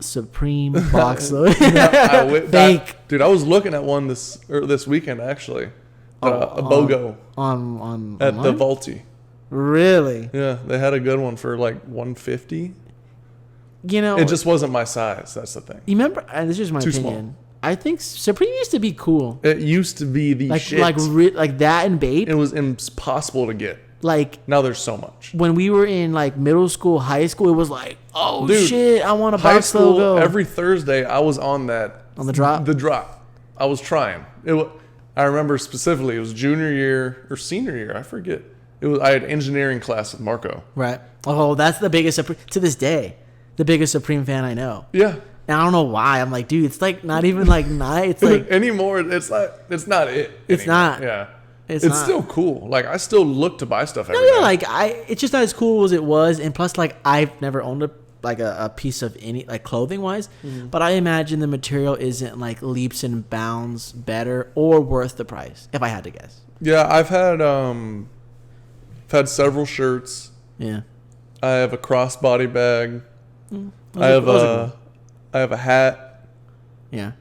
A: Supreme box though.
B: Fake. Dude, I was looking at one this weekend actually. A BOGO
A: on
B: at
A: online?
B: the Volti.
A: Really?
B: Yeah, they had a good one for like $150.
A: It
B: just wasn't my size. That's the thing.
A: You remember? And this is my opinion.
B: Small.
A: I think Supreme used to be cool.
B: It used to be the shit.
A: Like that and Bape.
B: It was impossible to get.
A: Like
B: now, there's so much.
A: When we were in like middle school, high school, it was like, oh dude, shit, I want a
B: high
A: box
B: school,
A: logo.
B: Every Thursday, I was on that.
A: On the drop.
B: The drop. I was trying. I remember specifically. It was junior year or senior year. I forget. I had engineering class with Marco.
A: Right. Oh, that's the biggest to this day. The biggest Supreme fan I know.
B: Yeah.
A: And I don't know why. I'm like, dude, it's like not even like nice. It's like
B: anymore. It's like it's not it.
A: It's
B: anymore.
A: not.
B: Yeah.
A: It's
B: It's
A: not.
B: still cool. Like I still look to buy stuff every
A: No, yeah,
B: day.
A: like it's just not as cool as it was, and plus, like I've never owned a piece of any like clothing wise, but I imagine the material isn't like leaps and bounds better or worth the price if I had to guess.
B: Yeah, I've had several shirts.
A: Yeah,
B: I have a crossbody bag.
A: Those
B: I
A: are-
B: have
A: those are cool.
B: I have a hat.
A: Yeah,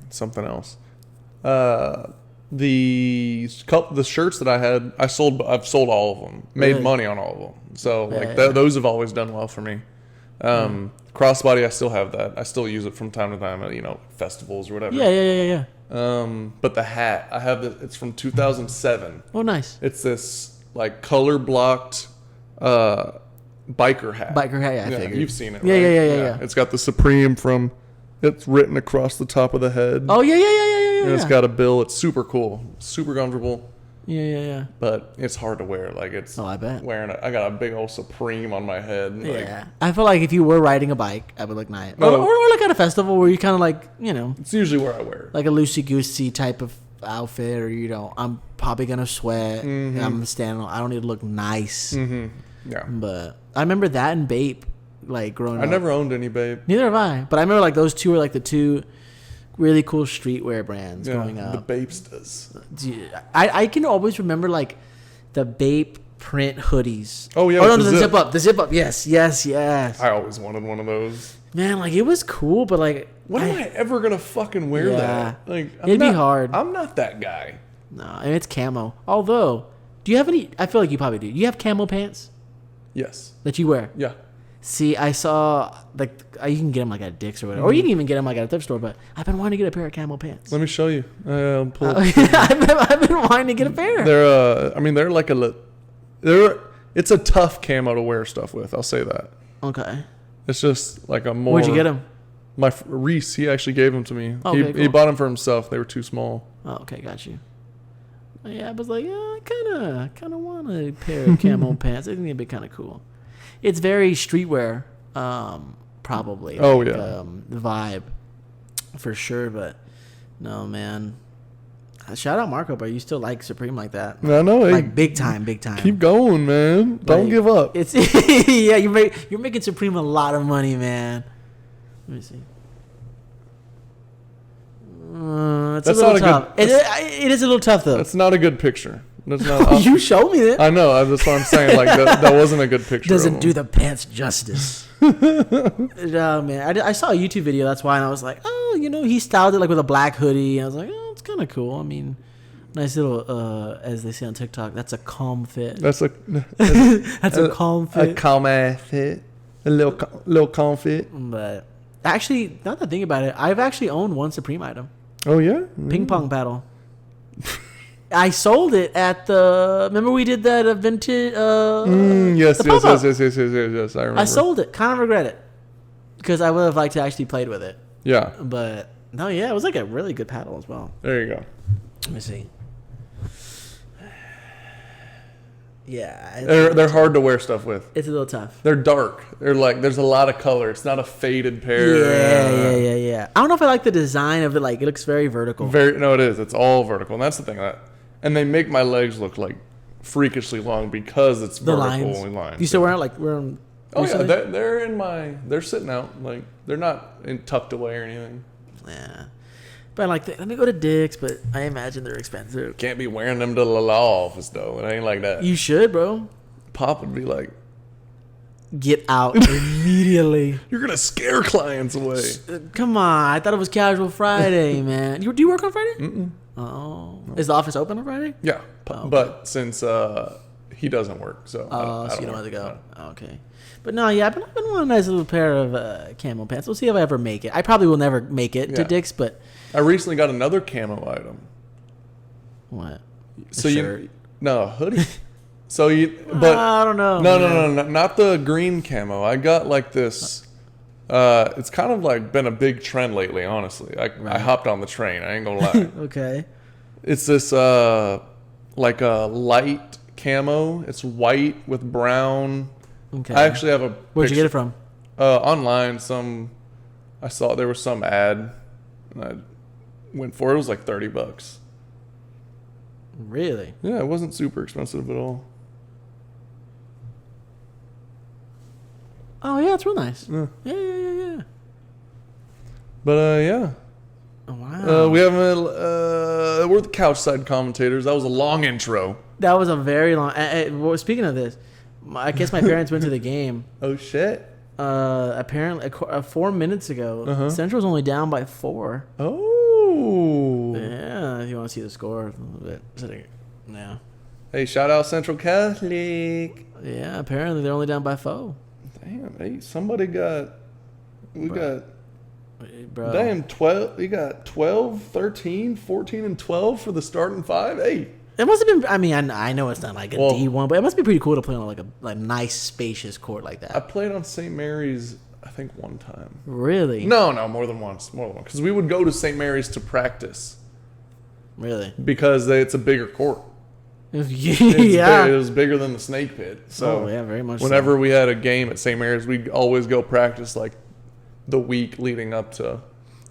B: Something else. The shirts that I had, I've sold all of them. Made
A: Really?
B: money on all of them. So like
A: Yeah.
B: those have always done well for me. Crossbody, I still have that. I still use it from time to time at festivals or whatever.
A: yeah.
B: But the hat, I have it's from 2007.
A: Oh, nice.
B: It's this like color blocked biker hat.
A: Biker hat, yeah, I figured.
B: You've seen it,
A: Yeah,
B: right?
A: yeah.
B: It's got the Supreme it's written across the top of the head.
A: Oh yeah.
B: And it's got a bill. It's super cool, super comfortable,
A: Yeah.
B: but it's hard to wear. Like it's.
A: Oh, I bet.
B: I got a big old Supreme on my head.
A: Yeah, I feel like if you were riding a bike, I would look nice.
B: No.
A: Or like at a festival where you kind of like
B: It's usually where I wear it.
A: like a loosey goosey type of outfit, or I'm probably gonna sweat.
B: Mm-hmm.
A: I'm standing. I don't need to look nice.
B: Yeah.
A: But I remember that and Bape, like growing
B: I
A: up.
B: never owned any, babe.
A: Neither have I. But I remember like those two were like the two really cool streetwear brands growing up.
B: The Bapestas.
A: Dude, I can always remember like the Bape print hoodies.
B: Oh, yeah,
A: Oh no,
B: with
A: the
B: the
A: zip
B: zip.
A: up. The zip up. Yes.
B: I always wanted one of those.
A: Man, like it was cool, but like
B: When am I ever gonna fucking wear
A: Yeah.
B: that? Like
A: It'd be hard.
B: I'm not that guy.
A: no, and it's camo. Although, do you have any? I feel like you probably do. Do you have camo pants
B: Yes.
A: that you wear?
B: Yeah.
A: See, I saw like you can get them like at Dick's or whatever, or you can even get them like at a thrift store. But I've been wanting to get a pair of camo pants.
B: Let me show you. I'll pull.
A: I've been wanting to get a pair.
B: They're like it's a tough camo to wear stuff with. I'll say that.
A: Okay.
B: It's just like a more.
A: Where'd you get them?
B: Reese, he actually gave them to me.
A: Okay,
B: He
A: cool.
B: bought them for himself. They were too small.
A: Oh, okay, got you. Yeah, I was like, yeah, I kind of want a pair of camo pants. I think it'd be kind of cool. It's very streetwear, probably.
B: Oh, yeah.
A: The vibe, for sure. But no, man. Shout out Marco, but you still like Supreme like that?
B: I know. Hey,
A: Like big time.
B: keep going, man. Don't
A: Like,
B: give up.
A: It's yeah, you're making Supreme a lot of money, man. Let me see. It's
B: That's
A: a little
B: not a
A: tough.
B: good-
A: It is a little tough though.
B: That's not a good picture. That's not.
A: You showed me that.
B: I know. That's what I'm saying. Like that wasn't a good picture.
A: Doesn't do the pants justice. Oh man, I saw a YouTube video. That's why, and I was like, oh, he styled it like with a black hoodie. And I was like, oh, it's kind of cool. I mean, nice little, as they say on TikTok, that's a calm fit.
B: That's a
A: That's a calm fit.
B: a calm ass fit. A little calm fit.
A: But actually, now that I think about it, I've actually owned one Supreme item.
B: Oh yeah.
A: Ping pong paddle. I sold it at the. Remember we did that vintage.
B: Yes,
A: the
B: yes,
A: pop-up.
B: yes. I remember.
A: I sold it. Kind of regret it because I would have liked to actually played with it.
B: Yeah.
A: But no, yeah, it was like a really good paddle as well.
B: There you go.
A: Let me see. Yeah,
B: They're hard to wear stuff with.
A: it's a little tough.
B: They're dark. They're like there's a lot of color. It's not a faded pair.
A: Yeah. I don't know if I like the design of it. Like it looks very vertical.
B: No, it is. It's all vertical, and that's the thing. And they make my legs look like freakishly long because it's
A: The
B: vertical
A: lines. You still wear it like wear them?
B: Oh yeah, they're sitting out. Like they're not tucked away or anything.
A: Yeah. But like, let me go to Dick's, but I imagine they're expensive.
B: Can't be wearing them to the law office though. It ain't like that.
A: You should, bro.
B: Pop would be like,
A: Get out immediately.
B: you're gonna scare clients away.
A: Come on, I thought it was Casual Friday, man. Do you work on Friday? Mm-mm. Oh, is the office open on Friday?
B: Yeah,
A: okay.
B: but since he doesn't work, so
A: So you don't have to go. Okay. But no, yeah, I've been wanting a nice little pair of camo pants. We'll see if I ever make it. I probably will never make it to
B: Yeah.
A: Dick's, but
B: I recently got another camo item.
A: what?
B: So
A: shirt?
B: a hoodie. So but
A: I don't know.
B: no, not the green camo. I got like this. It's kind of like been a big trend lately. Honestly, I hopped on the train. I ain't gonna lie.
A: Okay.
B: It's this like a light camo. It's white with brown.
A: Okay.
B: I actually have a.
A: Where'd you
B: picture.
A: get it from?
B: Online, I saw there was some ad, and I went for it. It was like $30.
A: Really?
B: Yeah, it wasn't super expensive at all.
A: Oh yeah, it's real nice.
B: Yeah.
A: Yeah.
B: But yeah.
A: Oh, wow.
B: We haven't. We're the CouchSide Commentators. That was a long intro.
A: That was a very long. Well, speaking of this, I guess my parents went to the game.
B: Oh shit.
A: Apparently, 4 minutes ago, Central's only down by 4.
B: Oh.
A: Yeah, if you want to see the score a little bit. Yeah.
B: Hey, shout out Central Catholic.
A: Yeah, apparently they're only down by 4.
B: Damn, hey, somebody got. We got.
A: Bro.
B: Damn, 12. You got 12, 13, 14, and 12 for the starting 5. Hey.
A: It must have been. I mean, I know it's not like a D1, but it must be pretty cool to play on like a nice, spacious court like that.
B: I played on St. Mary's, I think, one time.
A: Really?
B: No, more than once. Because we would go to St. Mary's to practice.
A: Really?
B: Because it's a bigger court.
A: Yeah.
B: It was bigger than the Snake Pit. So
A: yeah, very much.
B: Whenever we had a game at St. Mary's, we'd always go practice like the week leading up to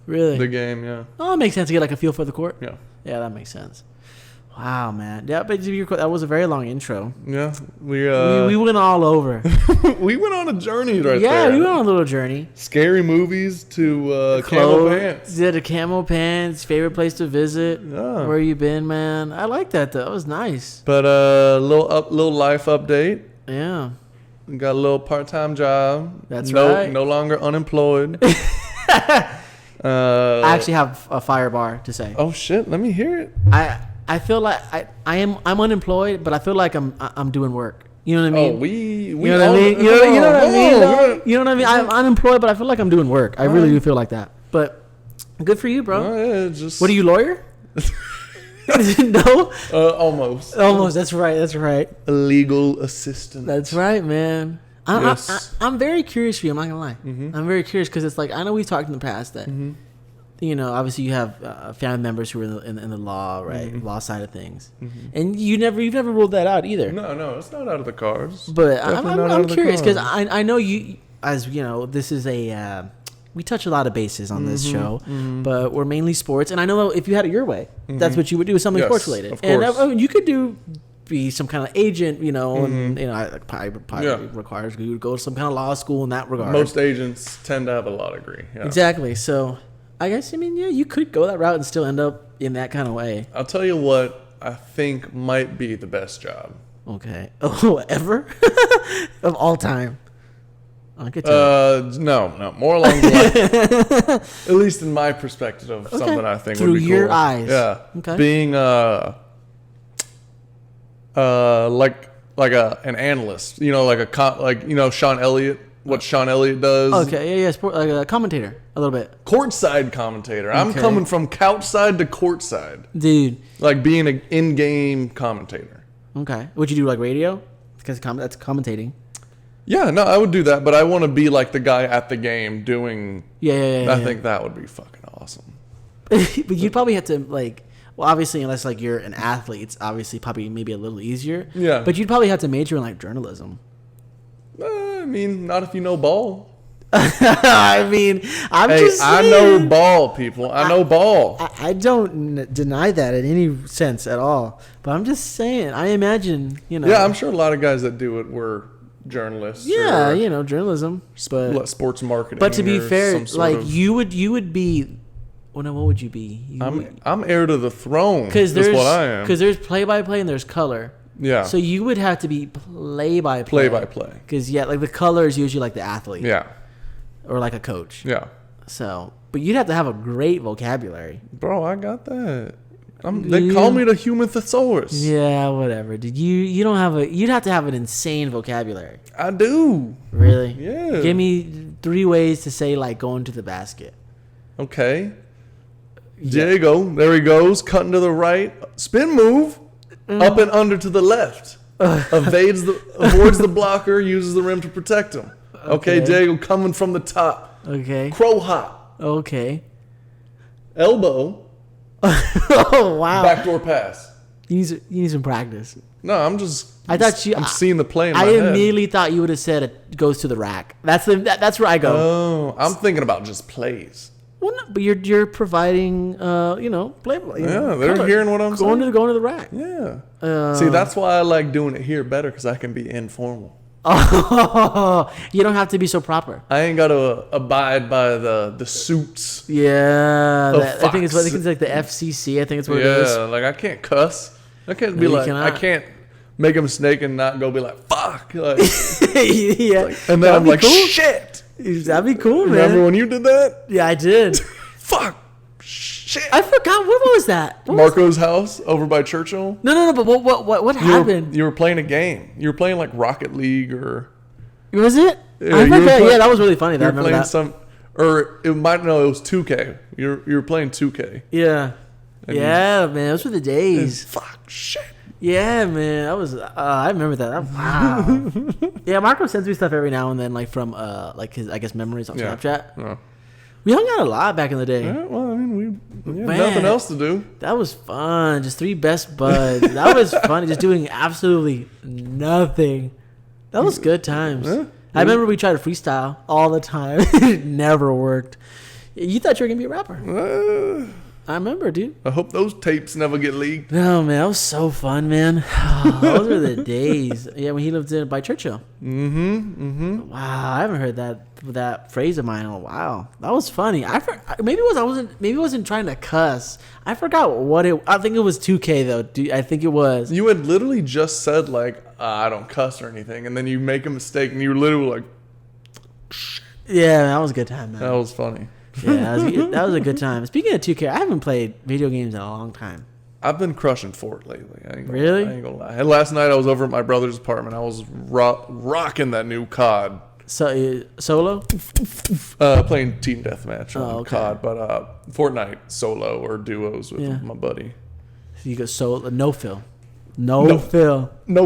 B: the game. Yeah.
A: Oh, it makes sense to get like a feel for the court.
B: Yeah.
A: Yeah, that makes sense. Wow, man. Yeah, but that was a very long intro.
B: Yeah,
A: we went all over.
B: We went on a journey there.
A: Yeah, we went on a little journey.
B: Scary movies to camo pants.
A: Yeah, the camo pants. Favorite place to visit.
B: Yeah.
A: Where you been, man? I like that though. That was nice.
B: But little life update.
A: Yeah.
B: Got a little part-time job.
A: That's right.
B: No longer unemployed.
A: I actually have a fire bar to say.
B: Oh shit! Let me hear it.
A: I feel like I'm unemployed, but I feel like I'm doing work. You know what I mean?
B: Oh,
A: you know what I mean? You know what I mean? You know what I mean? I'm unemployed, but I feel like I'm doing work. I really do feel like that. But good for you, bro.
B: Yeah,
A: what are you, lawyer? No.
B: Almost.
A: That's right.
B: A legal assistant.
A: That's right, man. I'm very curious for you. I'm not gonna lie.
B: Mm-hmm.
A: I'm very curious because it's like I know we've talked in the past that. Mm-hmm. You know, obviously you have family members who are in the law, right? Mm-hmm. Law side of things, and you've never ruled that out either.
B: No, it's not out of the cards.
A: But I'm curious because I know you, as you know, this is we touch a lot of bases on this show, but we're mainly sports, and I know if you had it your way, that's what you would do, something sports related,
B: of course.
A: And you could be some kind of agent, you know, and you know, probably requires you to go to some kind of law school in that regard.
B: Most agents tend to have a law degree. Yeah.
A: Exactly, so. I guess, I mean, yeah, you could go that route and still end up in that kind of way.
B: I'll tell you what I think might be the best job.
A: Okay. Oh, ever? Of all time? I'll get to
B: No. More along the line. At least in my perspective of something I think would be cool.
A: Through your eyes.
B: Yeah.
A: Okay.
B: Being an analyst. You know, like Sean Elliott. What Sean Elliott does.
A: Okay, yeah, sport, like a commentator, a little bit.
B: Courtside commentator. I'm coming from couchside to courtside.
A: Dude.
B: Like being an in-game commentator.
A: Okay. Would you do like radio? Because that's commentating.
B: Yeah, no, I would do that, but I want to be like the guy at the game doing...
A: Yeah.
B: I think that would be fucking awesome.
A: But you'd probably have to well, obviously, unless like you're an athlete, it's obviously probably maybe a little easier.
B: Yeah.
A: But you'd probably have to major in like journalism.
B: I mean, not if you know ball.
A: I mean, just saying.
B: I know ball, people. I know ball.
A: I don't deny that in any sense at all. But I'm just saying, I imagine, you know.
B: Yeah, I'm sure a lot of guys that do it were journalists.
A: Yeah, you know, journalism. But
B: sports marketing.
A: But to be fair, like you would be. Well, no, what would you be?
B: I'm heir to the throne.
A: That's
B: what I am.
A: Because there's play-by-play and there's color.
B: Yeah.
A: So you would have to be play-by-play.
B: Play-by-play.
A: Because, like the color is usually like the athlete.
B: Yeah.
A: Or like a coach.
B: Yeah.
A: So, but you'd have to have a great vocabulary.
B: Bro, I got that. They call me the human thesaurus.
A: Yeah, whatever. You don't have you'd have to have an insane vocabulary.
B: I do.
A: Really?
B: Yeah.
A: Give me 3 ways to say like going to the basket.
B: Okay. Yeah. Diego, there he goes, cutting to the right. Spin move. Up and under to the left. Avoids the blocker, uses the rim to protect him. Okay, Diego coming from the top.
A: Okay.
B: Crow hop.
A: Okay.
B: Elbow.
A: Oh, wow.
B: Backdoor pass.
A: You need some practice.
B: No, I'm seeing the play in my
A: I
B: head.
A: immediately thought you would have said it goes to the rack. That's where I go.
B: Oh, I'm thinking about just plays.
A: Well, no, but you're providing, play.
B: They're hearing what I'm saying.
A: Going to the rack.
B: Yeah. See, that's why I like doing it here better, because I can be informal.
A: Oh, you don't have to be so proper.
B: I ain't got to abide by the suits.
A: Yeah, I think it's like the FCC. I think it's what it is.
B: Yeah, like I can't cuss. I can't be I can't make a mistake and not go be like, fuck. Like,
A: yeah.
B: And then I'm like, cool. Shit.
A: That'd be cool, man.
B: Remember when you did that?
A: Yeah, I did.
B: Fuck. Shit.
A: I forgot. What was that?
B: Marco's house over by Churchill?
A: No. But what happened?
B: You were playing a game. You were playing like Rocket League or...
A: Was it?
B: Yeah,
A: that was really funny.
B: You were playing it was 2K. You were playing 2K.
A: Yeah. Man. Those were the days.
B: Fuck. Shit.
A: Yeah, man. That was. I remember that. Wow. Yeah, Marco sends me stuff every now and then, like from like his, I guess, memories on Snapchat. Yeah. We hung out a lot back in the day.
B: Yeah, well, I mean, we had nothing else to do.
A: That was fun. Just three best buds. That was funny. Just doing absolutely nothing. That was good times. Yeah. I remember we tried to freestyle all the time. It never worked. You thought you were gonna be a rapper. I remember, dude.
B: I hope those tapes never get leaked.
A: No, man, that was so fun, man. Oh, those were the days. Yeah, when he lived by Churchill. Wow, I haven't heard that phrase of mine in a while. That was funny. Maybe it wasn't trying to cuss. I forgot what it. I think it was 2K though. I think it was.
B: You had literally just said like I don't cuss or anything, and then you make a mistake, and you were literally like.
A: Yeah, that was a good time, man.
B: That was funny.
A: Yeah, that was a good time. Speaking of 2K, I haven't played video games in a long time.
B: I've been crushing Fort lately.
A: Really?
B: I ain't gonna lie. Last night I was over at my brother's apartment. I was rocking that new COD.
A: So solo?
B: Playing team deathmatch on COD, but Fortnite solo or duos with my buddy.
A: So you go solo, no fill. No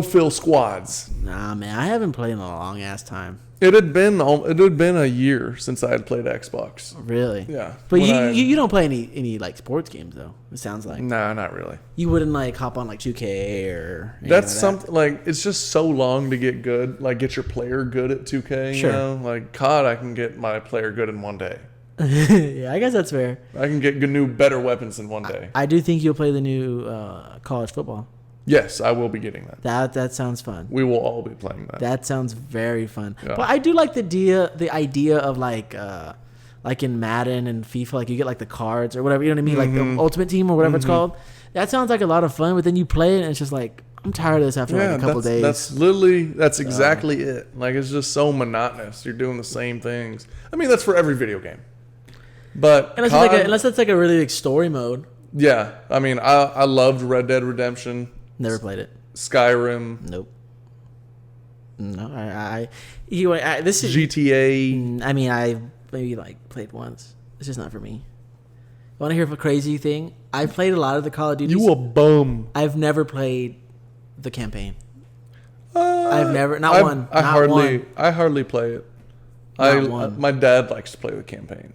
B: fill squads.
A: Nah, man, I haven't played in a long ass time.
B: It had been a year since I had played Xbox.
A: Really?
B: Yeah.
A: But you don't play any like sports games though. It sounds like.
B: Nah, not really.
A: You wouldn't like hop on like 2K or.
B: That's something like it's just so long to get good. Like get your player good at 2K.
A: Sure.
B: You know? Like COD, I can get my player good in one day.
A: Yeah, I guess that's fair.
B: I can get better weapons in one day.
A: I do think you'll play the new college football.
B: Yes, I will be getting that.
A: That sounds fun.
B: We will all be playing that.
A: That sounds very fun.
B: Yeah.
A: But I do like the idea of like in Madden and FIFA, like you get like the cards or whatever, you know what I mean? Like the Ultimate Team or whatever it's called. That sounds like a lot of fun, but then you play it and it's just like, I'm tired of this after like a couple days.
B: That's exactly it. Like it's just so monotonous. You're doing the same things. I mean, that's for every video game. But
A: unless it's like a really big story mode.
B: Yeah. I mean, I loved Red Dead Redemption.
A: Never played it.
B: Skyrim.
A: Nope. No, this is
B: GTA.
A: I mean, I maybe like played once. It's just not for me. Want to hear a crazy thing? I played a lot of the Call of Duty.
B: You a bum.
A: I've never played the campaign.
B: I hardly play it. My dad likes to play the campaign.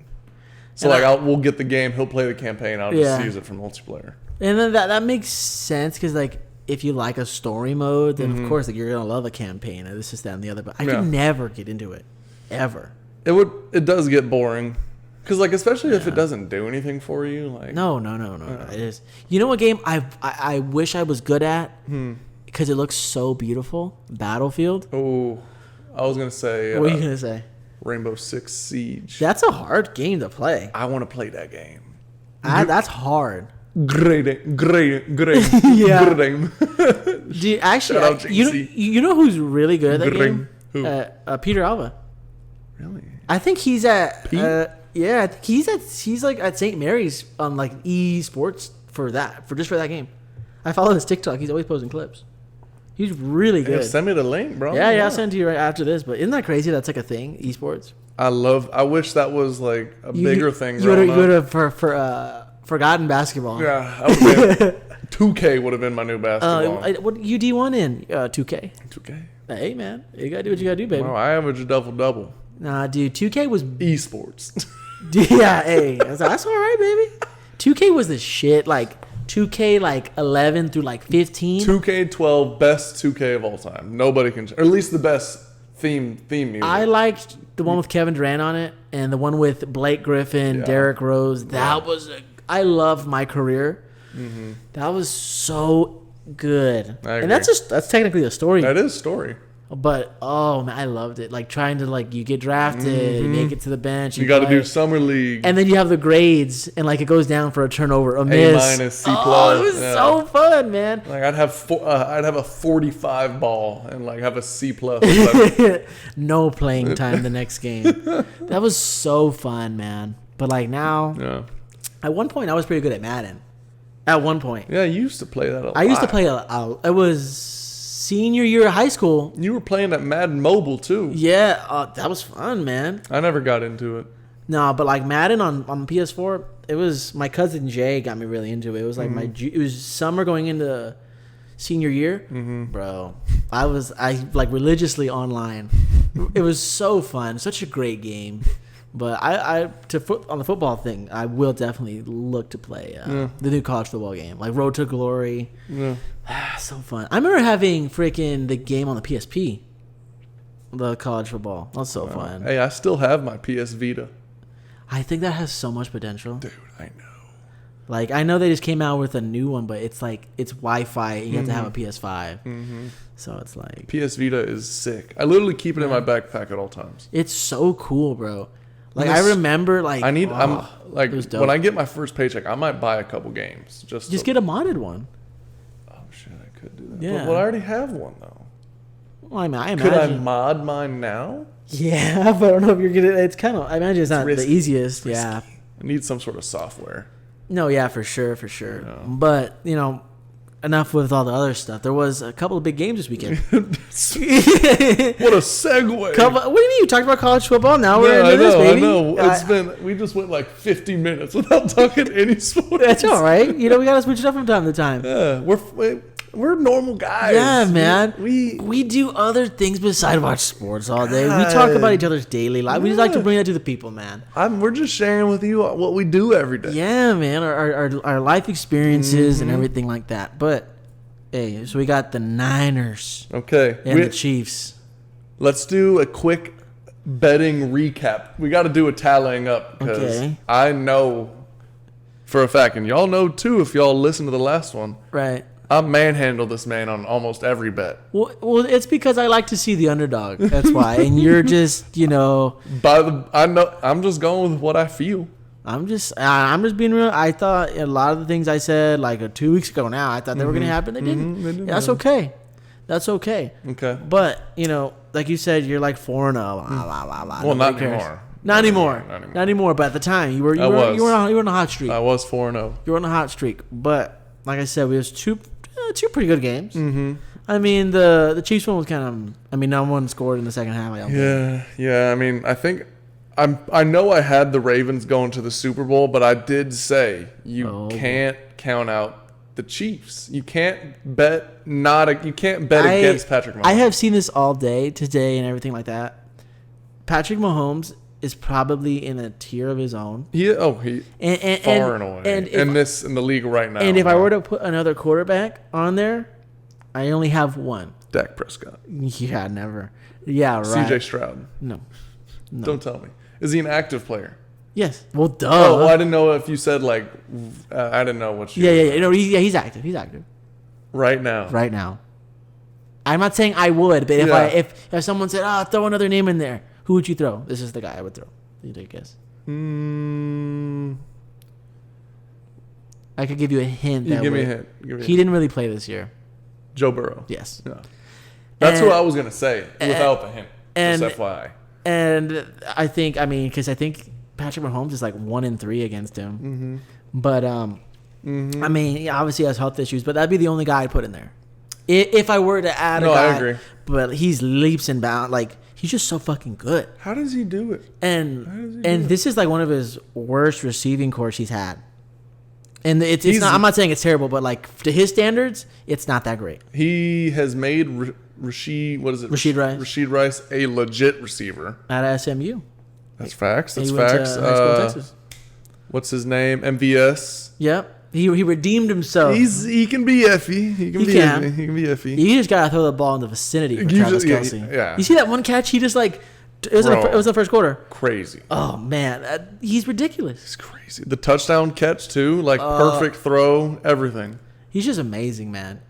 B: So we'll get the game. He'll play the campaign. I'll just use it for multiplayer.
A: And then that makes sense because like if you like a story mode, then of course like you're gonna love a campaign. This is that and the other. But I can never get into it, ever.
B: It does get boring because like especially if it doesn't do anything for you. Like
A: no. It is. You know what game I wish I was good at because it looks so beautiful. Battlefield.
B: Oh, I was gonna say.
A: What are you gonna say?
B: Rainbow Six Siege.
A: That's a hard game to play.
B: I want to play that game.
A: That's hard.
B: Great.
A: Yeah.
B: Game.
A: Dude, actually, you know who's really good at that game?
B: Who?
A: Peter Alva.
B: Really?
A: I think he's at. I think he's like at St. Mary's on like esports for that game. I follow his TikTok. He's always posting clips. He's really good.
B: Yeah, send me the link, bro.
A: Yeah, I'll send it to you right after this. But isn't that crazy? That's like a thing, esports.
B: I wish that was like a bigger thing.
A: You would have forgotten basketball.
B: Yeah, 2K would have been my new basketball.
A: What you D1 in 2K?
B: 2K.
A: Hey man, you gotta do what you gotta do, baby.
B: Wow, I average a double.
A: Nah, dude, 2K was
B: esports.
A: Yeah, hey, that's all right, baby. 2K was the shit. Like 2K like 11 through like 15.
B: 2K12, best 2K of all time. Nobody can, or at least the best theme music.
A: I liked the one with Kevin Durant on it, and the one with Blake Griffin, Derrick Rose. I loved My Career. Mm-hmm. That was so good. And that's technically a story.
B: That is story.
A: But oh man, I loved it. Like trying to you get drafted, you make it to the bench.
B: You got to do summer league,
A: and then you have the grades, and like it goes down for a turnover, a miss.
B: A-, C+.
A: Oh, it was so fun, man.
B: Like I'd have a 45 ball and like have a C+.
A: No playing time the next game. That was so fun, man. But like now, at one point I was pretty good at Madden. At one point,
B: you used to play that a lot.
A: I used to play it was senior year of high school.
B: You were playing at Madden Mobile too.
A: Yeah, that was fun, man.
B: I never got into it.
A: No, but like Madden on PS4, it was my cousin Jay got me really into it. It was like it was summer going into senior year, bro. I like religiously online. It was so fun, such a great game. But on the football thing, I will definitely look to play the new college football game, like Road to Glory. Yeah. So fun. I remember having freaking the game on the PSP, the college football. That was so fun.
B: Hey, I still have my PS Vita.
A: I think that has so much potential.
B: Dude, I know.
A: Like, I know they just came out with a new one, but it's like, it's Wi-Fi. And you have to have a PS5. Mm-hmm. So it's like...
B: PS Vita is sick. I literally keep it in my backpack at all times.
A: It's so cool, bro. Like, I remember, like...
B: when I get my first paycheck, I might buy a couple games. Just
A: get a modded one.
B: Oh, shit, I could do that.
A: Yeah.
B: But I already have one, though.
A: Well, I imagine.
B: Could I mod mine now?
A: Yeah, but I don't know if you're going to... It's kind of... I imagine it's not the easiest. Yeah.
B: I need some sort of software.
A: No, yeah, for sure. Yeah. But, enough with all the other stuff. There was a couple of big games this weekend.
B: What a segue.
A: What do you mean? You talked about college football. Now we're into this, baby.
B: I know. We just went like 50 minutes without talking any sports.
A: That's all right. We got to switch it up from time to time.
B: Yeah, we're normal guys.
A: Yeah, man. We do other things besides watch sports all day. We talk about each other's daily life. We just like to bring that to the people, man.
B: We're just sharing with you what we do every day.
A: Yeah, man. Our life experiences and everything like that. But, hey, so we got the Niners.
B: Okay.
A: And the Chiefs.
B: Let's do a quick betting recap. We got to do a tallying up because I know for a fact, and y'all know too if y'all listen to the last one.
A: Right.
B: I manhandle this man on almost every bet.
A: Well, it's because I like to see the underdog. That's why. And you're just,
B: I know. I'm just going with what I feel.
A: I'm just being real. I thought a lot of the things I said like 2 weeks ago now, I thought they were going to happen. They didn't. They didn't. That's okay. That's okay.
B: Okay.
A: But, like you said, you're like 4-0.
B: Well, not anymore.
A: Not anymore. But at the time, you were on a hot streak.
B: I was 4-0.
A: You were on a hot streak. But like I said, we had two pretty good games. Mm-hmm. I mean, the Chiefs one was kind of... no one scored in the second half.
B: Yeah. I mean, I think... I know I had the Ravens going to the Super Bowl, but I did say you can't count out the Chiefs. You can't bet against Patrick Mahomes.
A: I have seen this all day today and everything like that. Patrick Mahomes is probably in a tier of his own.
B: Far and away. In the league right now.
A: And if I were to put another quarterback on there, I only have one.
B: Dak Prescott.
A: Yeah, never. Yeah, right.
B: CJ Stroud.
A: No.
B: Don't tell me. Is he an active player?
A: Yes. Well, duh.
B: Oh, well, I didn't know if you said I didn't know what you.
A: Yeah. No, he's active. He's active.
B: Right now.
A: I'm not saying I would, but if someone said, throw another name in there, who would you throw? This is the guy I would throw. You take a guess. I could give you a hint.
B: Give me a hint.
A: He didn't really play this year.
B: Joe Burrow.
A: Yes.
B: Yeah. That's what I was gonna say without the hint. Just FYI.
A: And I think, because I think Patrick Mahomes is like 1-3 against him. Mm-hmm. But, obviously he has health issues, but that'd be the only guy I'd put in there. If I were to add a guy. I agree. But he's leaps and bounds. Like, he's just so fucking good.
B: How does he do it?
A: And this is like one of his worst receiving cores he's had. And it's not, I'm not saying it's terrible, but like to his standards, it's not that great.
B: He has made Rashid Rice a legit receiver
A: at SMU.
B: That's facts. That's facts.
A: High school in Texas.
B: What's his name? MVS.
A: Yep. He redeemed himself.
B: He can be iffy. He can be iffy.
A: You just gotta throw the ball in the vicinity for Travis Kelce.
B: Yeah.
A: You see that one catch? He just like it was the first quarter.
B: Crazy.
A: Oh man, he's ridiculous.
B: He's crazy. The touchdown catch too, like perfect throw, everything.
A: He's just amazing, man.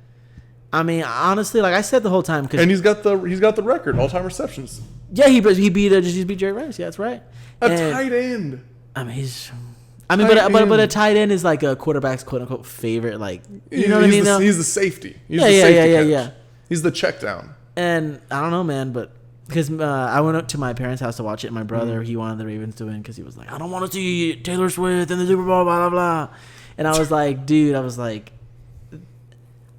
A: I mean, honestly, like I said the whole time,
B: and he's got the record all-time receptions.
A: Yeah, he beat Jerry Rice. Yeah, that's right.
B: Tight end.
A: I mean, but a tight end is like a quarterback's quote unquote favorite. Like, you know what I mean?
B: He's the safety. He's the safety catch.
A: Yeah.
B: He's the check down.
A: And I don't know, man, but because I went up to my parents' house to watch it, and my brother he wanted the Ravens to win because he was like, I don't want to see Taylor Swift in the Super Bowl, blah blah blah. And I was like, dude,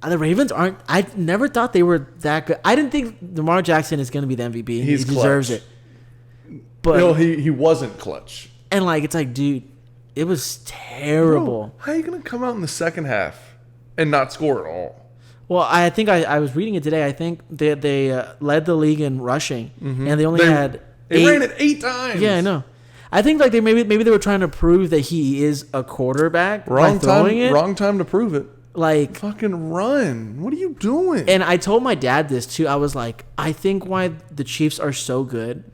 A: the Ravens aren't. I never thought they were that good. I didn't think Lamar Jackson is going to be the MVP. He deserves it. But
B: no, he wasn't clutch.
A: And like it's like, dude, it was terrible.
B: Bro, how are you going to come out in the second half and not score at all?
A: Well, I think I was reading it today. I think they led the league in rushing, and they only had.
B: They ran it 8 times.
A: Yeah, I know. I think like maybe they were trying to prove that he is a quarterback
B: wrong
A: by throwing
B: time,
A: it.
B: Wrong time to prove it.
A: Like
B: fucking run. What are you doing?
A: And I told my dad this too. I was like, I think why the Chiefs are so good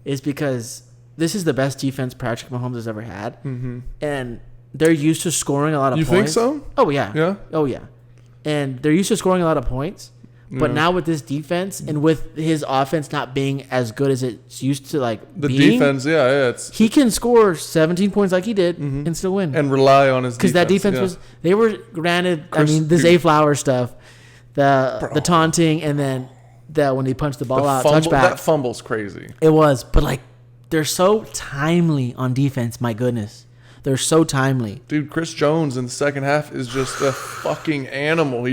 A: is because this is the best defense Patrick Mahomes has ever had, and they're used to scoring a lot of points.
B: You think so?
A: Oh yeah.
B: Yeah.
A: Oh yeah. And they're used to scoring a lot of points. But now with this defense and with his offense not being as good as it's used to, like
B: the
A: being,
B: defense,
A: he can score 17 points like he did and still win
B: and rely on his defense.
A: Because that defense was they were granted. The Zay Flowers stuff, the taunting, and then when he punched the ball out, touchback.
B: That fumble's crazy.
A: It was, but like they're so timely on defense. My goodness, they're so timely.
B: Dude, Chris Jones in the second half is just a fucking animal.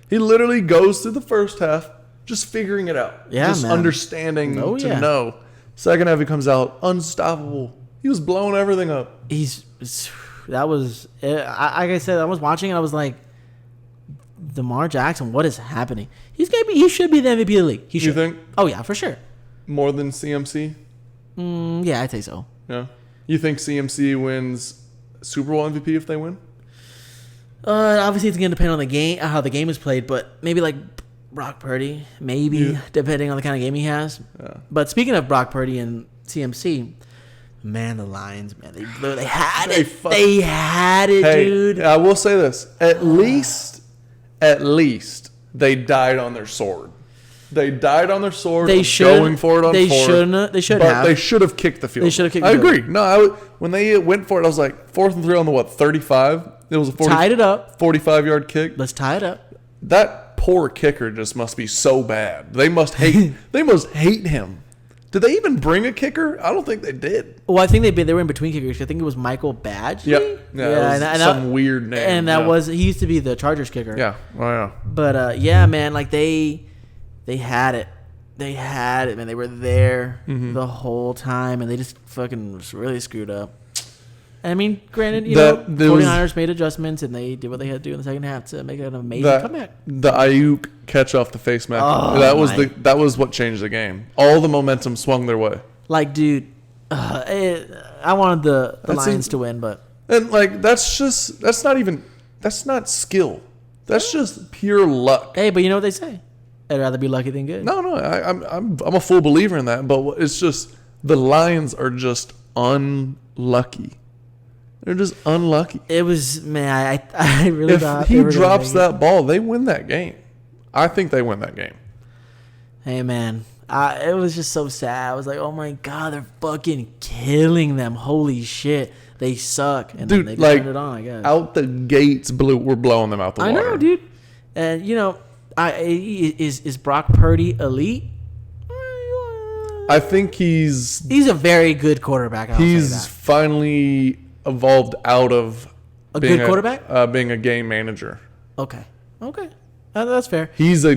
B: He literally goes through the first half just figuring it out.
A: Yeah,
B: just
A: man.
B: understanding to know. Second half, he comes out unstoppable. He was blowing everything up.
A: Like I said, I was watching and I was like, Lamar Jackson, what is happening? He should be the MVP of the league. He should.
B: You think?
A: Oh, yeah, for sure.
B: More than CMC?
A: Yeah, I'd say so.
B: Yeah. You think CMC wins Super Bowl MVP if they win?
A: Obviously, it's going to depend on the game, how the game is played, but maybe like Brock Purdy, depending on the kind of game he has. Yeah. But speaking of Brock Purdy and CMC, man, the Lions, man, they had it. They had it, dude.
B: I will say this. At least they died on their sword. They died on their sword.
A: They should going for it on fourth. They should have.
B: They should have kicked the field.
A: They should have kicked
B: the field. I agree.
A: Field.
B: No, when they went for it, I was like 4th and 3 on the 35. It was a
A: tied it up.
B: 45-yard kick.
A: Let's tie it up.
B: That poor kicker just must be so bad. They must hate. They must hate him. Did they even bring a kicker? I don't think they did.
A: Well, I think they were in between kickers. I think it was Michael Badgley.
B: Yep. Yeah, some weird name.
A: And he used to be the Chargers kicker.
B: Yeah. Oh yeah.
A: But yeah, man, like they had it. They had it, man. They were there the whole time, and they just fucking really screwed up. I mean, granted, 49ers made adjustments, and they did what they had to do in the second half to make it an amazing comeback.
B: The Ayuk catch off the face mask, that was what changed the game. All the momentum swung their way.
A: Like, dude, I wanted the Lions to win, but
B: and like that's not skill. That's just pure luck.
A: Hey, but you know what they say? I'd rather be lucky than good.
B: No, I'm a full believer in that, but it's just the Lions are just unlucky. They're just unlucky.
A: It was, man, I really thought
B: if he drops that ball, they win that game. I think they win that game.
A: Hey, man, it was just so sad. I was like, oh my God, they're fucking killing them. Holy shit. They suck. And
B: dude,
A: then they turned it on, I guess.
B: Out the gates, we're blowing them out the water.
A: I know, dude. And, is Brock Purdy elite?
B: I think he's
A: a very good quarterback.
B: He's finally evolved out of
A: being good quarterback,
B: being a game manager.
A: Okay, that's fair.
B: He's a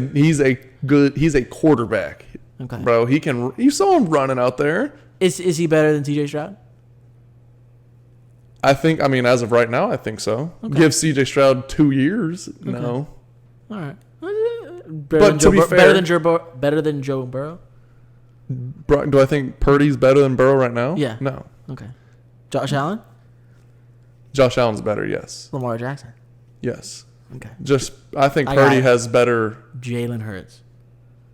B: quarterback.
A: Okay,
B: bro, you saw him running out there.
A: Is he better than CJ Stroud?
B: I mean, as of right now, I think so. Okay. Give CJ Stroud 2 years. Okay. No.
A: All right.
B: But to be fair,
A: better than Joe Burrow.
B: Do I think Purdy's better than Burrow right now?
A: Yeah.
B: No.
A: Okay. Josh Allen.
B: Josh Allen's better, yes.
A: Lamar Jackson.
B: Yes.
A: Okay.
B: I think Purdy has better.
A: Jalen Hurts.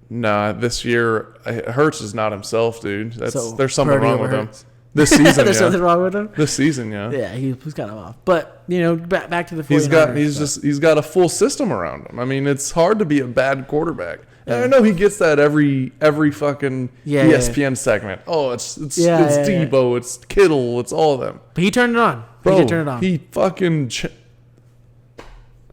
B: Nah, this year Hurts is not himself, dude. There's something
A: Purdy
B: wrong with
A: Hurts.
B: him. This season,
A: There's something wrong with him.
B: This season, yeah.
A: Yeah, he's kind of off. But back to the 49ers.
B: He's got a full system around him. I mean, it's hard to be a bad quarterback. And I know he gets that every fucking ESPN segment. Oh, it's Debo, it's Kittle, it's all of them.
A: But he turned it on.
B: Bro,
A: he did turn it on.
B: He fucking.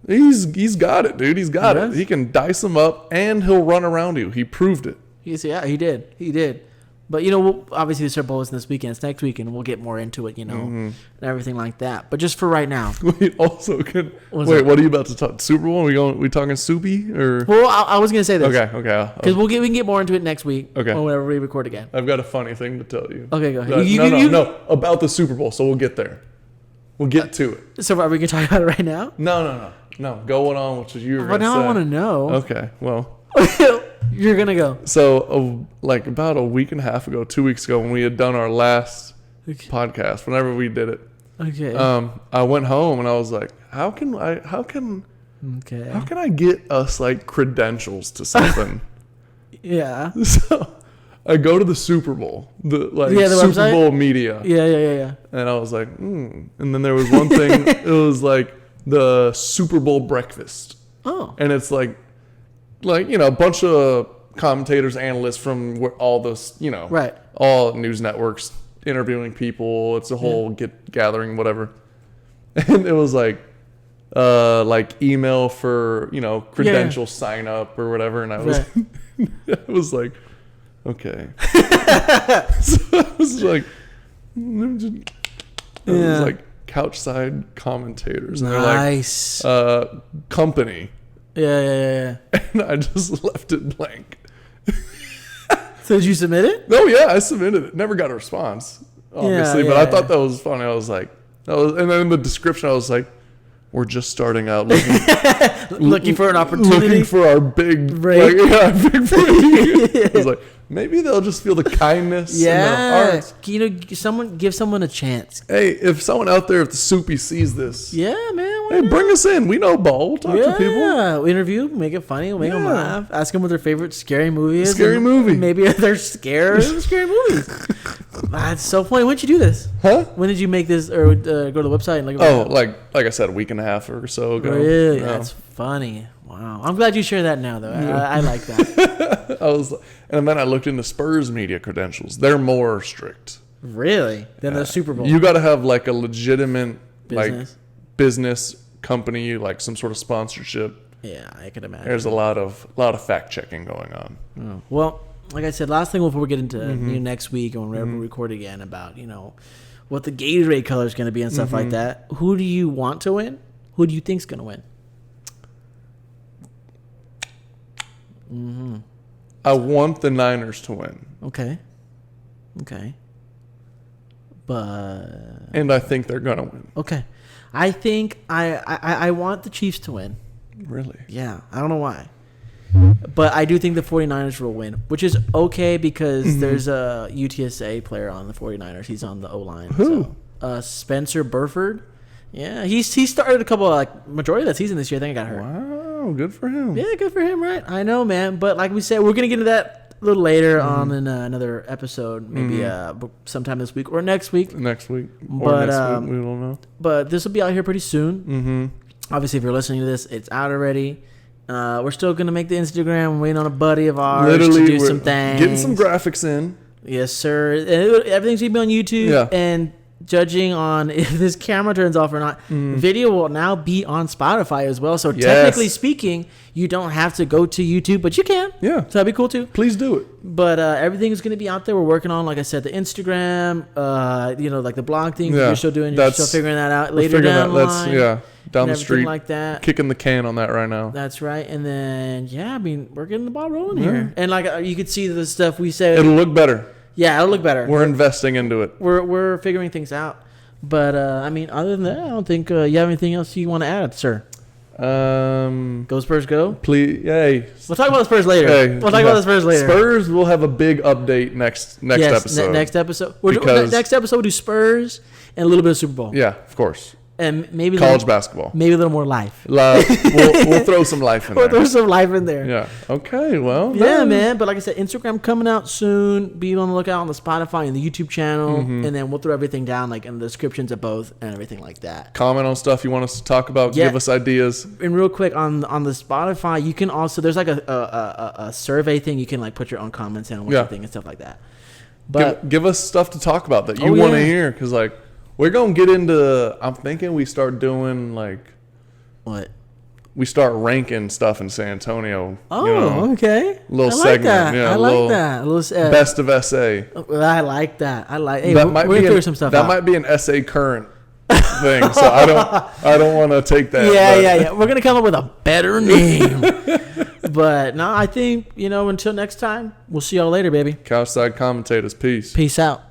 B: He's got it, dude. He's got it. He can dice them up, and he'll run around you. He proved it.
A: He did. He did. But, obviously the Super Bowl is this weekend. It's next week, and we'll get more into it, and everything like that. But just for right now.
B: We also could. What are you about to talk? Super Bowl? We talking soupy? Or?
A: Well, I was going to say this.
B: Okay.
A: Because we can get more into it next week.
B: Okay.
A: Whenever we record again.
B: I've got a funny thing to tell you.
A: Okay, go ahead.
B: No. About the Super Bowl, so we'll get there. We'll get to it.
A: So are we going to talk about it right now?
B: No. Going on, which is you were going to say.
A: Now I want to know.
B: Okay, well.
A: You're going to go.
B: So, about a week and a half ago, 2 weeks ago, when we had done our last podcast, whenever we did it, I went home and I was like, how can I get us credentials to something?
A: Yeah.
B: So I go to the Super Bowl, the Super
A: website?
B: Bowl media.
A: Yeah.
B: And I was like, And then there was one thing, it was the Super Bowl breakfast.
A: Oh.
B: And it's a bunch of commentators, analysts from all this,
A: right,
B: all news networks interviewing people. It's a whole gathering, whatever. And it was email for credential sign up or whatever. And I was, I was like, okay. So I was like, it was CouchSide Commentators, and
A: nice.
B: They're company.
A: Yeah.
B: And I just left it blank.
A: So did you submit it?
B: No, yeah, I submitted it. Never got a response, obviously, but I thought that was funny. I was like, and then in the description, I was like, we're just starting out
A: looking for an opportunity.
B: Looking for our big break. Big break. I was like, maybe they'll just feel the kindness in their hearts.
A: Give someone a chance.
B: Hey, if someone out there, if the Soupy sees this,
A: man.
B: Hey, bring us in. We know ball. We'll talk to people.
A: Yeah, interview, make it funny, we'll make them laugh. Ask them what their favorite scary movie is.
B: Scary movie.
A: Maybe they're scared of scary movies. That's so funny. When did you do this?
B: Huh?
A: When did you make this or go to the website and look at it?
B: Like I said, a week and a half or so ago.
A: Really? Yeah. That's funny. Wow. I'm glad you shared that now, though. Yeah. I like that.
B: And then I looked into Spurs media credentials. They're more strict.
A: Really? Than the Super Bowl?
B: You got to have a legitimate
A: business
B: company, some sort of sponsorship.
A: Yeah, I could imagine.
B: There's a lot of fact checking going on.
A: Oh. Well, like I said, last thing before we get into next week and whenever we record again about what the Gatorade color is going to be and stuff like that. Who do you want to win? Who do you think's going to win?
B: I want the Niners to win.
A: Okay.
B: And I think they're going to win.
A: Okay. I think I want the Chiefs to win.
B: Really?
A: Yeah. I don't know why. But I do think the 49ers will win, which is okay because there's a UTSA player on the 49ers. He's on the O-line.
B: Who?
A: So, Spencer Burford. Yeah, he started a couple of, majority of that season this year. I think I got hurt.
B: Wow, good for him.
A: Yeah, good for him, right? I know, man. But like we said, we're going to get into that a little later on in another episode, maybe sometime this week or next week.
B: Next week.
A: Or
B: but, next week, we don't know.
A: But this will be out here pretty soon. Obviously, if you're listening to this, it's out already. We're still going to make the Instagram. We're waiting on a buddy of ours to do some things.
B: Getting some graphics in.
A: Yes, sir. Everything's going to be on YouTube.
B: Yeah.
A: And judging on if this camera turns off or not, video will now be on Spotify as well. So technically speaking, you don't have to go to YouTube, but you can.
B: Yeah.
A: So that'd be cool too.
B: Please do it.
A: But everything is going to be out there. We're working on, like I said, the Instagram, the blog thing. You're still doing. You're still figuring that out later down the line.
B: Down the street,
A: like that.
B: Kicking the can on that right now.
A: That's right. And then, we're getting the ball rolling here. And you could see the stuff we said.
B: It'll look better.
A: Yeah, it'll look better.
B: We're investing into it.
A: We're figuring things out. But, other than that, I don't think you have anything else you want to add, sir. Go Spurs, go.
B: Please, yay.
A: We'll talk about the Spurs later.
B: Spurs will have a big update next episode.
A: Next episode. Next episode, we'll do Spurs and a little bit of Super Bowl.
B: Yeah, of course.
A: And maybe
B: college basketball.
A: Maybe a little more life.
B: We'll throw some life in there.
A: We'll throw some life in there.
B: Yeah. Okay. Well.
A: Yeah, man. But like I said, Instagram coming out soon. Be on the lookout on the Spotify and the YouTube channel, and then we'll throw everything down like in the descriptions of both and everything like that.
B: Comment on stuff you want us to talk about.
A: Yeah.
B: Give us ideas.
A: And real quick on the Spotify, you can also there's like a survey thing. You can like put your own comments in on what you think and stuff like that. But
B: give us stuff to talk about that you want to hear, because like we're gonna get into. I'm thinking we start doing like
A: what?
B: We start ranking stuff in San Antonio.
A: Oh, okay.
B: Little
A: I like
B: segment.
A: that.
B: Yeah,
A: I like that. A little,
B: best of SA.
A: I like that. Hey,
B: that
A: we're
B: might
A: gonna
B: be
A: figure some stuff out.
B: That might be an SA current thing. So I don't want to take that.
A: Yeah. We're gonna come up with a better name. But no, I think until next time, we'll see y'all later, baby.
B: CouchSide Commentators. Peace.
A: Peace out.